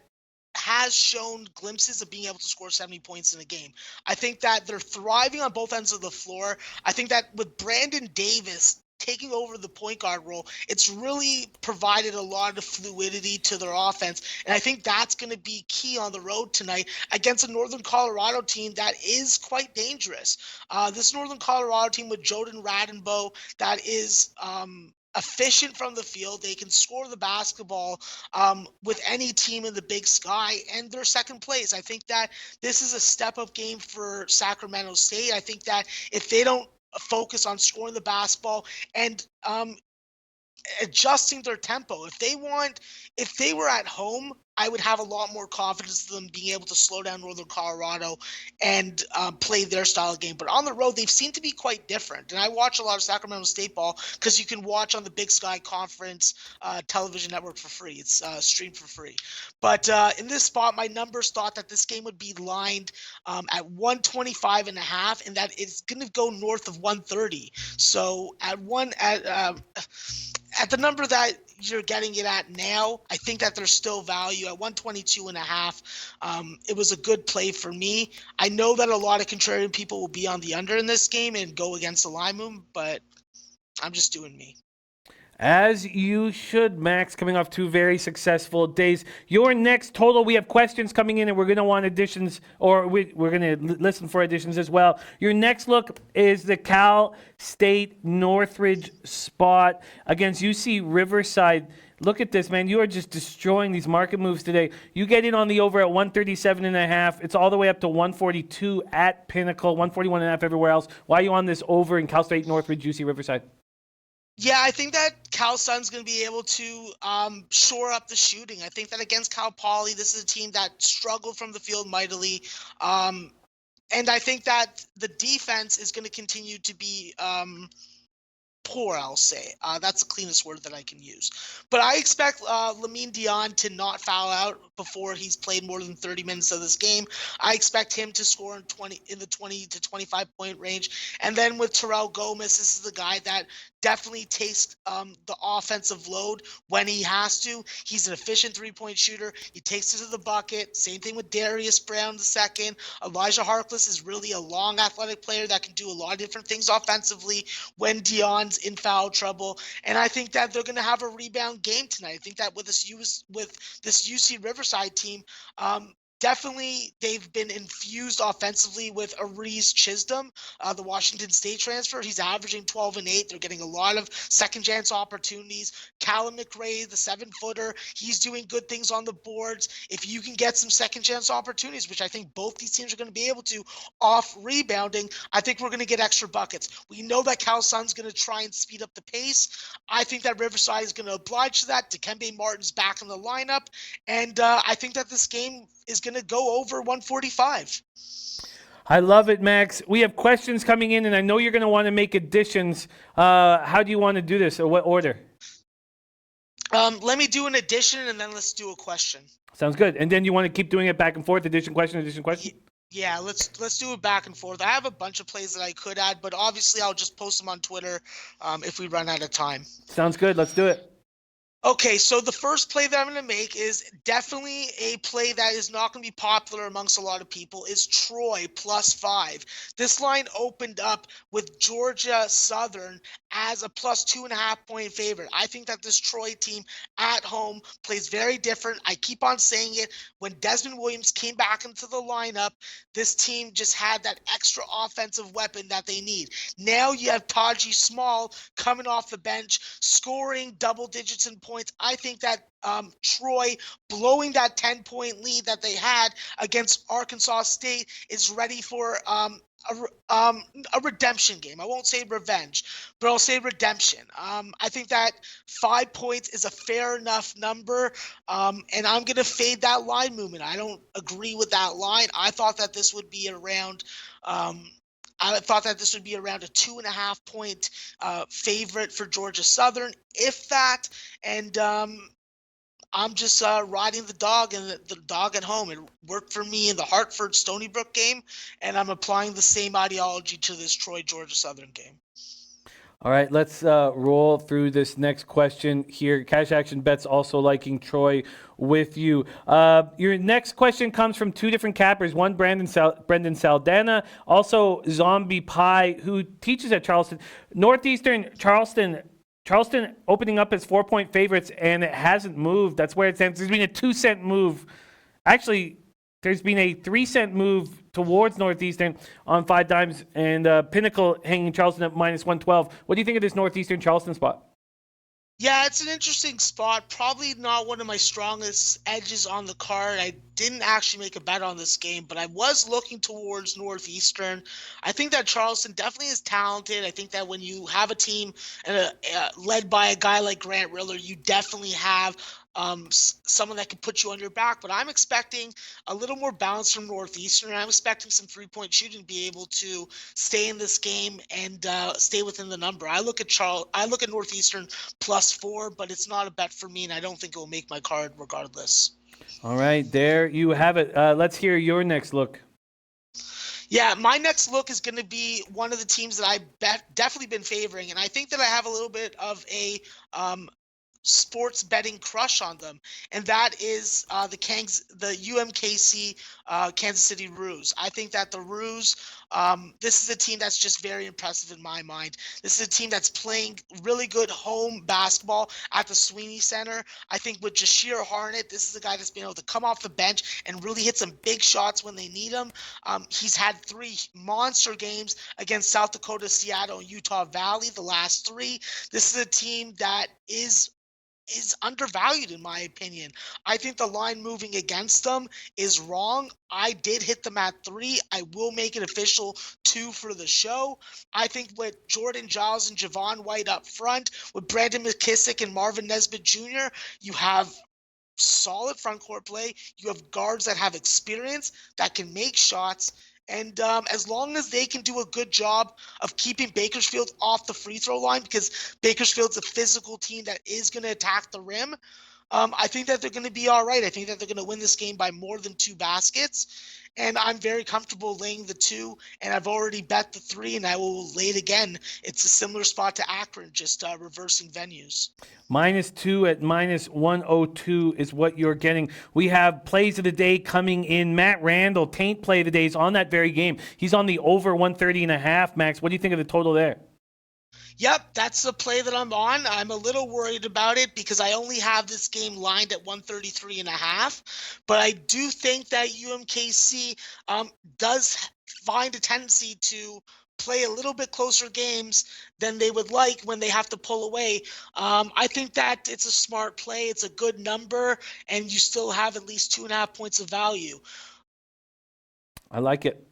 has shown glimpses of being able to score 70 points in a game. I think that they're thriving on both ends of the floor. I think that with Brandon Davis taking over the point guard role, it's really provided a lot of fluidity to their offense. And I think that's going to be key on the road tonight against a Northern Colorado team that is quite dangerous. This Northern Colorado team with Jordan Radenbow that is efficient from the field. They can score the basketball with any team in the Big Sky, and they're second place. I think that this is a step-up game for Sacramento State. I think that if they don't focus on scoring the basketball and adjusting their tempo, if they were at home, I would have a lot more confidence in them being able to slow down Northern Colorado and play their style of game. But on the road, they've seemed to be quite different. And I watch a lot of Sacramento State ball because you can watch on the Big Sky Conference television network for free. It's streamed for free. But in this spot, my numbers thought that this game would be lined at 125.5, and that it's going to go north of 130. So at the number that you're getting it at now, I think that there's still value at 122.5. It was a good play for me. I know that a lot of contrarian people will be on the under in this game and go against the line move, but I'm just doing me. As you should, Max, coming off 2 very successful days. Your next total, we have questions coming in, and we're going to want additions, or we're going to listen for additions as well. Your next look is the Cal State Northridge spot against UC Riverside. Look at this, man. You are just destroying these market moves today. You get in on the over at 137.5. It's all the way up to 142 at Pinnacle, 141.5 everywhere else. Why are you on this over in Cal State Northridge, UC Riverside? Yeah, I think that Cal Sun's going to be able to shore up the shooting. I think that against Cal Poly, this is a team that struggled from the field mightily. And I think that the defense is going to continue to be poor, I'll say. That's the cleanest word that I can use. But I expect Lamine Dion to not foul out before he's played more than 30 minutes of this game. I expect him to score in the 20 to 25 point range. And then with Terrell Gomez, this is the guy that definitely takes the offensive load when he has to. He's an efficient three-point shooter. He takes it to the bucket. Same thing with Darius Brown II. Elijah Harkless is really a long athletic player that can do a lot of different things offensively when Dion's in foul trouble. And I think that they're going to have a rebound game tonight. I think that with this UC Riverside team, definitely, they've been infused offensively with Aries Chisholm, the Washington State transfer. He's averaging 12 and 8. They're getting a lot of second chance opportunities. Callum McRae, the 7-footer, he's doing good things on the boards. If you can get some second chance opportunities, which I think both these teams are going to be able to off rebounding, I think we're going to get extra buckets. We know that Cal Sun's going to try and speed up the pace. I think that Riverside is going to oblige to that. Dikembe Martin's back in the lineup, and I think that this game is going to go over 145. I love it, Max. We have questions coming in, and I know you're going to want to make additions. How do you want to do this, or what order? Let me do an addition, and then let's do a question. Sounds good. And then you want to keep doing it back and forth, addition, question, addition, question? Yeah, let's do it back and forth. I have a bunch of plays that I could add, but obviously I'll just post them on Twitter if we run out of time. Sounds good. Let's do it. Okay, so the first play that I'm going to make is definitely a play that is not going to be popular amongst a lot of people, is Troy +5. This line opened up with Georgia Southern as a +2.5 point favorite. I think that this Troy team at home plays very different. I keep on saying it. When Desmond Williams came back into the lineup, this team just had that extra offensive weapon that they need. Now you have Taji Small coming off the bench, scoring double digits in points. I think that Troy blowing that 10-point lead that they had against Arkansas State is ready for a redemption game. I won't say revenge, but I'll say redemption. I think that 5 points is a fair enough number, and I'm going to fade that line movement. I don't agree with that line. I thought that this would be around a 2.5 point favorite for Georgia Southern, if that. And I'm just riding the dog and the dog at home. It worked for me in the Hartford Stony Brook game, and I'm applying the same ideology to this Troy Georgia Southern game. All right, let's roll through this next question here. Cash Action Bets also liking Troy with you. Your next question comes from 2 different cappers. One, Brendan Saldana, also Zombie Pie, who teaches at Charleston. Northeastern Charleston opening up as 4-point favorites, and it hasn't moved. That's where it stands. There's been a 2-cent move. Actually, there's been a 3-cent move towards Northeastern on 5 dimes, and Pinnacle hanging Charleston at -112. What do you think of this Northeastern Charleston spot? Yeah, it's an interesting spot. Probably not one of my strongest edges on the card. I didn't actually make a bet on this game, but I was looking towards Northeastern. I think that Charleston definitely is talented. I think that when you have a team led by a guy like Grant Riller, you definitely have someone that can put you on your back. But I'm expecting a little more balance from Northeastern. And I'm expecting some 3-point shooting to be able to stay in this game and stay within the number. I look at Northeastern +4, but it's not a bet for me, and I don't think it will make my card regardless. All right, there you have it. Let's hear your next look. Yeah, my next look is going to be one of the teams that I've definitely been favoring, and I think that I have a little bit of a sports betting crush on them, and that is the UMKC Kansas City Roos. I think that the Roos, this is a team that's just very impressive in my mind. This is a team that's playing really good home basketball at the Sweeney Center. I think with Jashir Harnett, this is a guy that's been able to come off the bench and really hit some big shots when they need him. He's had 3 monster games against South Dakota, Seattle, and Utah Valley, the last 3. This is a team that is undervalued in my opinion. I think the line moving against them is wrong. I did hit them at 3. I will make it official 2 for the show. I think with Jordan Giles and Javon White up front, with Brandon McKissick and Marvin Nesbitt Jr., you have solid front court play. You have guards that have experience, that can make shots. And as long as they can do a good job of keeping Bakersfield off the free throw line, because Bakersfield's a physical team that is going to attack the rim, I think that they're going to be all right. I think that they're going to win this game by more than 2 baskets. And I'm very comfortable laying the 2, and I've already bet the 3, and I will lay it again. It's a similar spot to Akron, just reversing venues. -2 at -102 is what you're getting. We have plays of the day coming in. Matt Randall, Taint play of the day, is on that very game. He's on the over 130.5. Max, what do you think of the total there? Yep, that's the play that I'm on. I'm a little worried about it because I only have this game lined at 133.5. But I do think that UMKC does find a tendency to play a little bit closer games than they would like when they have to pull away. I think that it's a smart play. It's a good number, and you still have at least 2.5 points of value. I like it.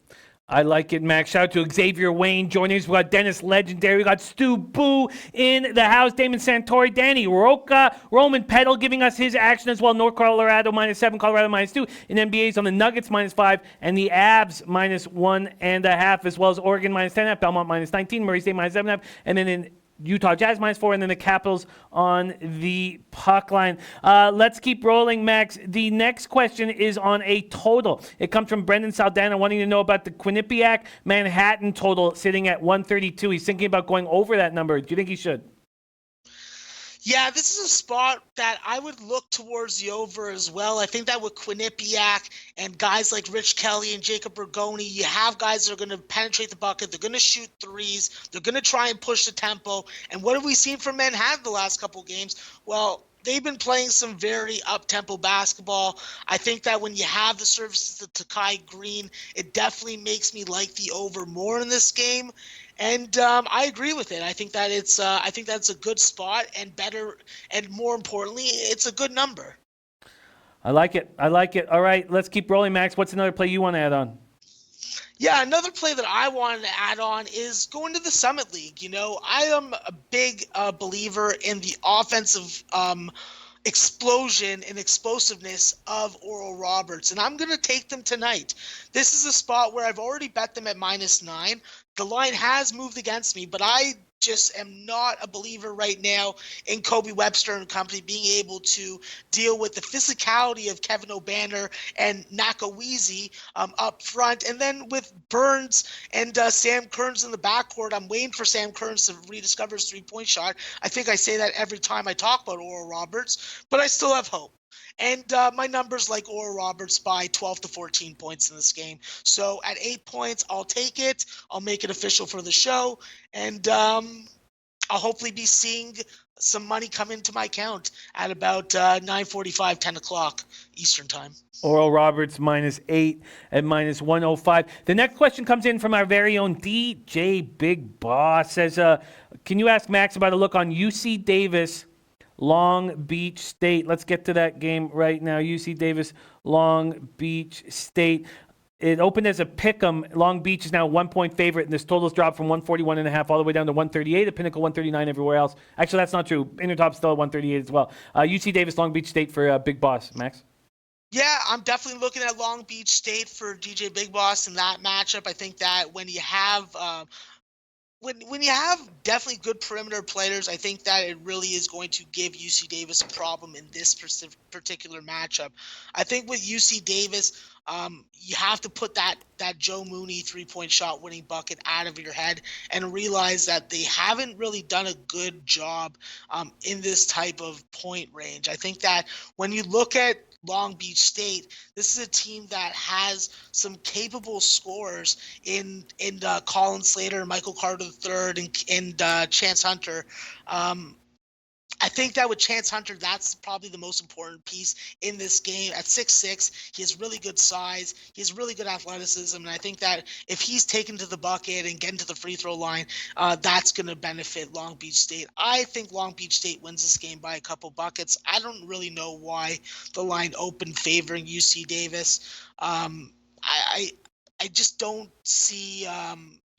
I like it, Max. Shout out to Xavier Wayne joining us. We got Dennis Legendary. We got Stu Boo in the house. Damon Santori, Danny Roca, Roman Peddle giving us his action as well. North Colorado -7, Colorado -2. In NBA's on the Nuggets -5 and the Abs -1.5, as well as Oregon -10.5, Belmont -19, Murray State -7.5, and then in Utah Jazz -4, and then the Capitals on the puck line. Let's keep rolling, Max. The next question is on a total. It comes from Brendan Saldana wanting to know about the Quinnipiac Manhattan total sitting at 132. He's thinking about going over that number. Do you think he should? Yeah, this is a spot that I would look towards the over as well. I think that with Quinnipiac and guys like Rich Kelly and Jacob Bergoni, you have guys that are going to penetrate the bucket. They're going to shoot threes. They're going to try and push the tempo. And what have we seen from Manhattan the last couple games? Well, they've been playing some very up-tempo basketball. I think that when you have the services of Takai Green, it definitely makes me like the over more in this game. And I agree with it. I think that I think that's a good spot, and better, and more importantly, it's a good number. I like it. I like it. All right, let's keep rolling, Max. What's another play you want to add on? Yeah, another play that I wanted to add on is going to the Summit League. You know, I am a big believer in the offensive explosion and explosiveness of Oral Roberts, and I'm going to take them tonight. This is a spot where I've already bet them at -9. The line has moved against me, but I just am not a believer right now in Kobe Webster and company being able to deal with the physicality of Kevin O'Banner and Nakawizi up front. And then with Burns and Sam Kearns in the backcourt, I'm waiting for Sam Kearns to rediscover his three-point shot. I think I say that every time I talk about Oral Roberts, but I still have hope. And my numbers like Oral Roberts by 12 to 14 points in this game. So at 8 points, I'll take it. I'll make it official for the show. And I'll hopefully be seeing some money come into my account at about 9:45, 10 o'clock Eastern time. Oral Roberts -8 at -105. The next question comes in from our very own DJ Big Boss. Says, can you ask Max about a look on UC Davis Long Beach State? Let's get to that game right now. UC Davis, Long Beach State. It opened as a pick'em. Long Beach is now 1 point favorite, and this total's dropped from 141.5 all the way down to 138. The Pinnacle 139 everywhere else. Actually, that's not true. Intertop's still at 138 as well. UC Davis, Long Beach State for Big Boss. Max? Yeah, I'm definitely looking at Long Beach State for DJ Big Boss in that matchup. I think that when you have when you have definitely good perimeter players, I think that it really is going to give UC Davis a problem in this particular matchup. I think with UC Davis, you have to put that Joe Mooney 3-point shot winning bucket out of your head and realize that they haven't really done a good job in this type of point range. I think that when you look at Long Beach State, this is a team that has some capable scorers in Colin Slater, Michael Carter III, and Chance Hunter. I think that with Chance Hunter, that's probably the most important piece in this game. At 6'6", he has really good size. He has really good athleticism. And I think that if he's taken to the bucket and getting to the free throw line, that's going to benefit Long Beach State. I think Long Beach State wins this game by a couple buckets. I don't really know why the line opened favoring UC Davis. I just don't see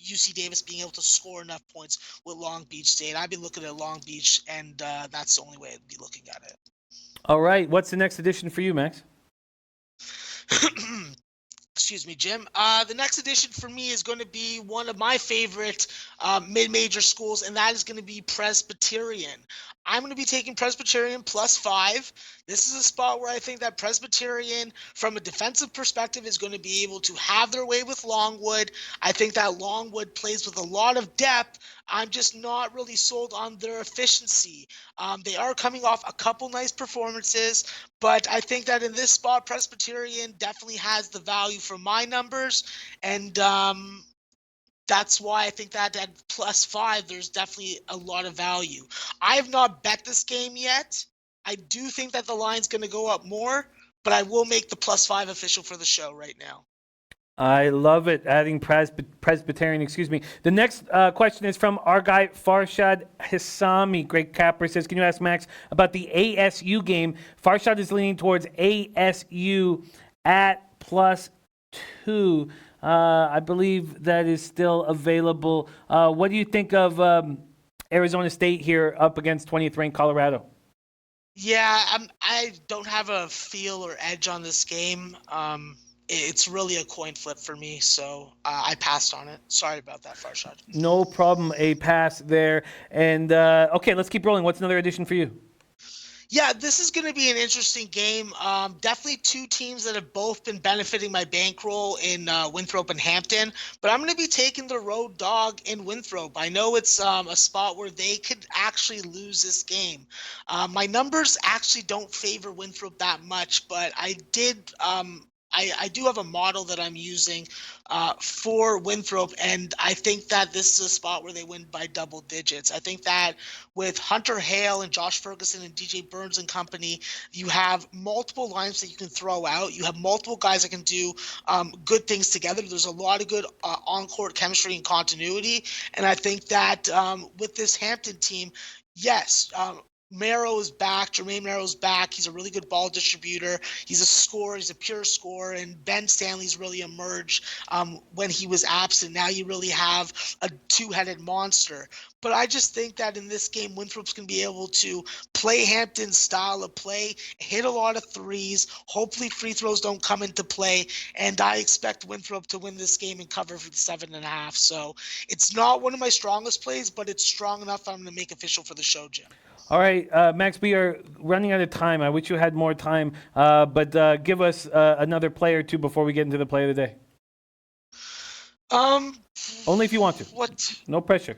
UC Davis being able to score enough points with Long Beach State. I'd be looking at Long Beach, and that's the only way I'd be looking at it. All right. What's the next edition for you, Max? Excuse me, Jim. The next edition for me is going to be one of my favorite mid-major schools, and that is going to be Presbyterian. I'm going to be taking Presbyterian +5. This is a spot where I think that Presbyterian, from a defensive perspective, is going to be able to have their way with Longwood. I think that Longwood plays with a lot of depth. I'm just not really sold on their efficiency. They are coming off a couple nice performances, but I think that in this spot, Presbyterian definitely has the value for my numbers, and that's why I think that at +5, there's definitely a lot of value. I have not bet this game yet. I do think that the line's going to go up more, but I will make the +5 official for the show right now. I love it. Adding Presbyterian, The next question is from our guy, Farshad Hassami. Greg Capper says, can you ask Max about the ASU game? Farshad is leaning towards ASU at +2. I believe that is still available. What do you think of Arizona State here up against 20th ranked Colorado? Yeah, I don't have a feel or edge on this game. It's really a coin flip for me, so I passed on it. Sorry about that, Farshad. No problem, a pass there. And okay, let's keep rolling. What's another addition for you? Yeah, this is going to be an interesting game. Definitely two teams that have both been benefiting my bankroll in Winthrop and Hampton, but I'm going to be taking the road dog in Winthrop. I know it's a spot where they could actually lose this game. My numbers actually don't favor Winthrop that much, but I do have a model that I'm using for Winthrop, and I think that this is a spot where they win by double digits. I think that with Hunter Hale and Josh Ferguson and DJ Burns and company, you have multiple lines that you can throw out. You have multiple guys that can do good things together. There's a lot of good on-court chemistry and continuity, and I think that with this Hampton team, yes, Merrow is back. Jermaine Merrow's back. He's a really good ball distributor. He's a scorer. He's a pure scorer. And Ben Stanley's really emerged when he was absent. Now you really have a two-headed monster. But I just think that in this game, Winthrop's going to be able to play Hampton's style of play, hit a lot of threes. Hopefully free throws don't come into play. And I expect Winthrop to win this game and cover for the 7.5. So it's not one of my strongest plays, but it's strong enough I'm going to make official for the show, Jim. All right, Max, we are running out of time. I wish you had more time, but give us another play or two before we get into the play of the day. Only if you want to. What? No pressure.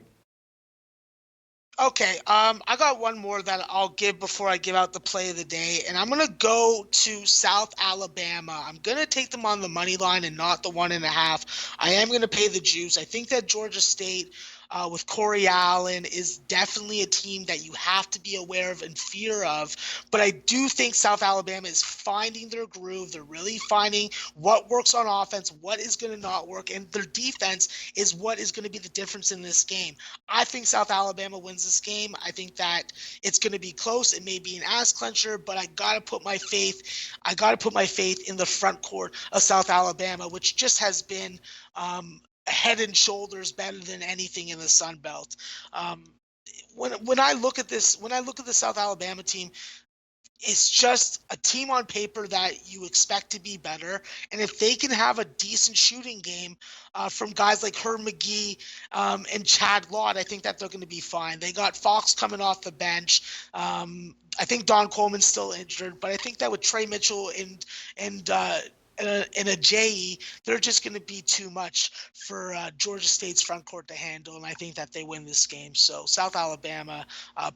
Okay, I got one more that I'll give before I give out the play of the day, and I'm going to go to South Alabama. I'm going to take them on the money line and not the 1.5. I am going to pay the juice. I think that Georgia State with Corey Allen is definitely a team that you have to be aware of and fear of. But I do think South Alabama is finding their groove. They're really finding what works on offense, what is going to not work, and their defense is what is going to be the difference in this game. I think South Alabama wins this game. I think that it's going to be close. It may be an ass clencher, but I got to put my faith in the front court of South Alabama, which just has been head and shoulders better than anything in the Sun Belt. When I look at the South Alabama team, it's just a team on paper that you expect to be better. And if they can have a decent shooting game from guys like Herb McGee and Chad Lott, I think that they're going to be fine. They got Fox coming off the bench. I think Don Coleman's still injured, but I think that with Trey Mitchell and a JE, they're just going to be too much for Georgia State's front court to handle. And I think that they win this game. So South Alabama,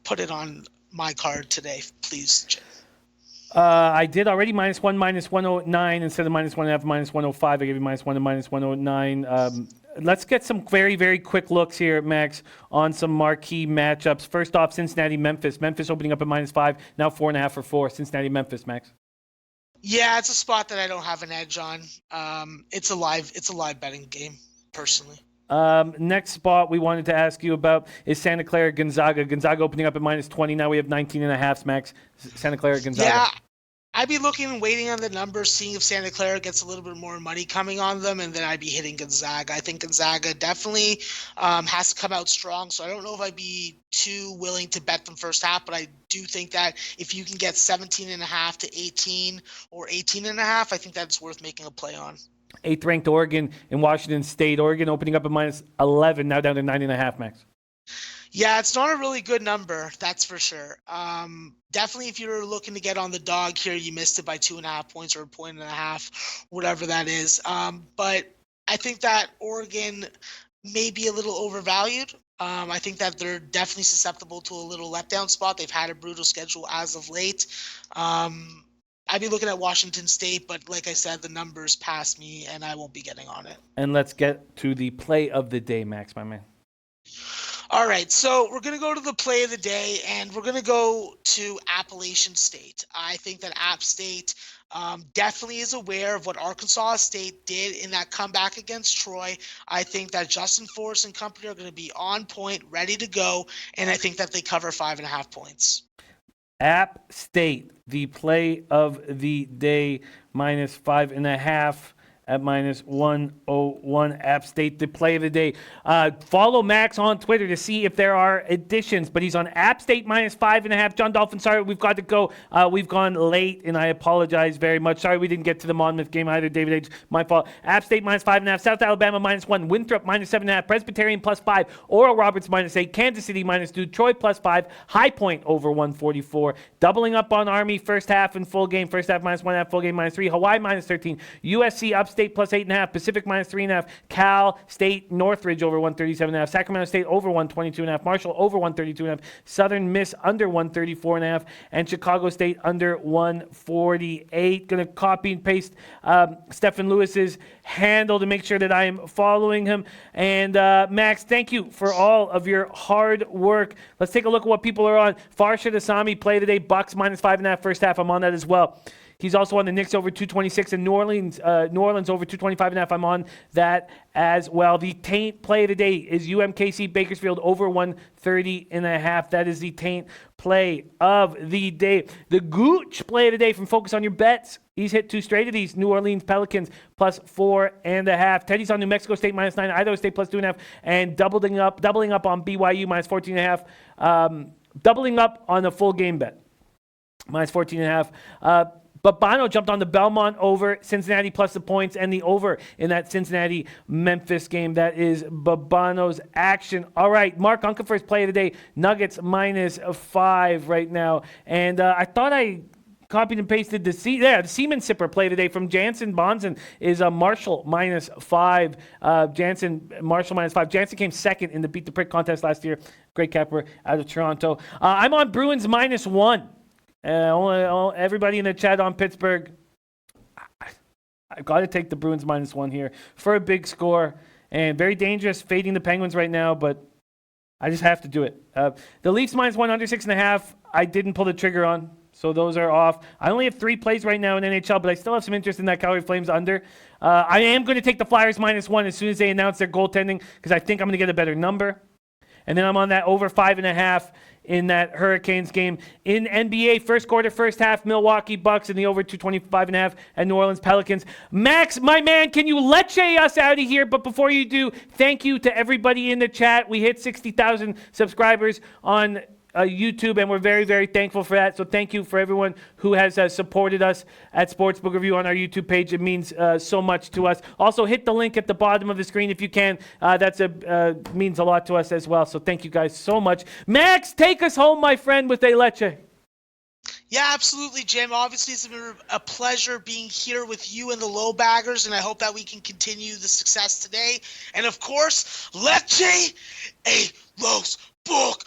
put it on my card today, please. I did already -1, -109 instead of -1.5, -105. I gave you -1 and -109. Let's get some very, very quick looks here, Max, on some marquee matchups. First off, Cincinnati-Memphis. Memphis opening up at -5, now 4.5 for 4. Cincinnati-Memphis, Max. Yeah, it's a spot that I don't have an edge on. It's a live betting game, personally. Next spot we wanted to ask you about is Santa Clara Gonzaga. Gonzaga opening up at -20. Now we have 19.5, Max. Santa Clara Gonzaga. Yeah, I'd be looking and waiting on the numbers, seeing if Santa Clara gets a little bit more money coming on them, and then I'd be hitting Gonzaga. I think Gonzaga definitely has to come out strong, so I don't know if I'd be too willing to bet them first half, but I do think that if you can get 17.5 to 18 or 18.5, I think that's worth making a play on. 8th ranked Oregon in Washington State. Oregon opening up at -11, now down to 9.5, Max. Yeah, it's not a really good number, that's for sure. Definitely, if you're looking to get on the dog here, you missed it by 2.5 points or 1.5 points, whatever that is. But I think that Oregon may be a little overvalued. I think that they're definitely susceptible to a little letdown spot. They've had a brutal schedule as of late. I'd be looking at Washington State, but like I said, the numbers pass me, and I won't be getting on it. And let's get to the play of the day, Max, my man. All right, so we're going to go to the play of the day, and we're going to go to Appalachian State. I think that App State definitely is aware of what Arkansas State did in that comeback against Troy. I think that Justin Forrest and company are going to be on point, ready to go, and I think that they cover 5.5 points. App State, the play of the day, -5.5 at -101. App State, the play of the day. Follow Max on Twitter to see if there are additions, but he's on App State -5.5. John Dolphin, sorry, we've got to go. We've gone late, and I apologize very much. Sorry we didn't get to the Monmouth game either, David H. My fault. App State -5.5. South Alabama -1. Winthrop -7.5. Presbyterian +5. Oral Roberts -8. Kansas City -2. Troy +5. High Point over 144. Doubling up on Army first half and full game. First half -1.5. Full game -3. Hawaii -13. USC Upstate +8.5. Pacific -3.5. Cal State Northridge over 137.5. Sacramento State over 122.5. Marshall over 132.5. Southern Miss under 134.5. And Chicago State under 148. Going to copy and paste Stephen Lewis's handle to make sure that I am following him. And Max, thank you for all of your hard work. Let's take a look at what people are on. Farshad Asami play today. Bucks -5.5 first half. I'm on that as well. He's also on the Knicks over 226 and New Orleans over 225.5. I'm on that as well. The taint play of the day is UMKC Bakersfield over 130.5. That is the taint play of the day. The Gooch play of the day from Focus on Your Bets. He's hit 2 straight of these. New Orleans Pelicans +4.5. Teddy's on New Mexico State -9. Idaho State +2.5. And doubling up on BYU -14.5. Doubling up on a full game bet -14.5. But Bono jumped on the Belmont over, Cincinnati plus the points, and the over in that Cincinnati-Memphis game. That is Babano's action. All right, Mark Unkefer's play of the day, Nuggets -5 right now. And I thought I copied and pasted the Seaman Sipper play today from Jansen Bonson is a Marshall -5. Jansen, Marshall -5. Jansen came second in the Beat the Prick contest last year. Great capper out of Toronto. I'm on Bruins -1. Everybody in the chat on Pittsburgh, I've got to take the Bruins -1 here for a big score. And very dangerous fading the Penguins right now, but I just have to do it. The Leafs -1 under 6.5, I didn't pull the trigger on, so those are off. I only have 3 plays right now in NHL, but I still have some interest in that Calgary Flames under. I am going to take the Flyers -1 as soon as they announce their goaltending because I think I'm going to get a better number. And then I'm on that over 5.5 in that Hurricanes game. In NBA, first quarter, first half, Milwaukee Bucks, and the over 225.5 at New Orleans Pelicans. Max, my man, can you let's us out of here? But before you do, thank you to everybody in the chat. We hit 60,000 subscribers on YouTube, and we're very, very thankful for that. So thank you for everyone who has supported us at Sportsbook Review on our YouTube page. It means so much to us. Also, hit the link at the bottom of the screen if you can. That's means a lot to us as well. So thank you guys so much. Max, take us home, my friend, with a leche. Yeah, absolutely, Jim. Obviously, it's been a pleasure being here with you and the low baggers, and I hope that we can continue the success today. And of course, leche a los bookmakers.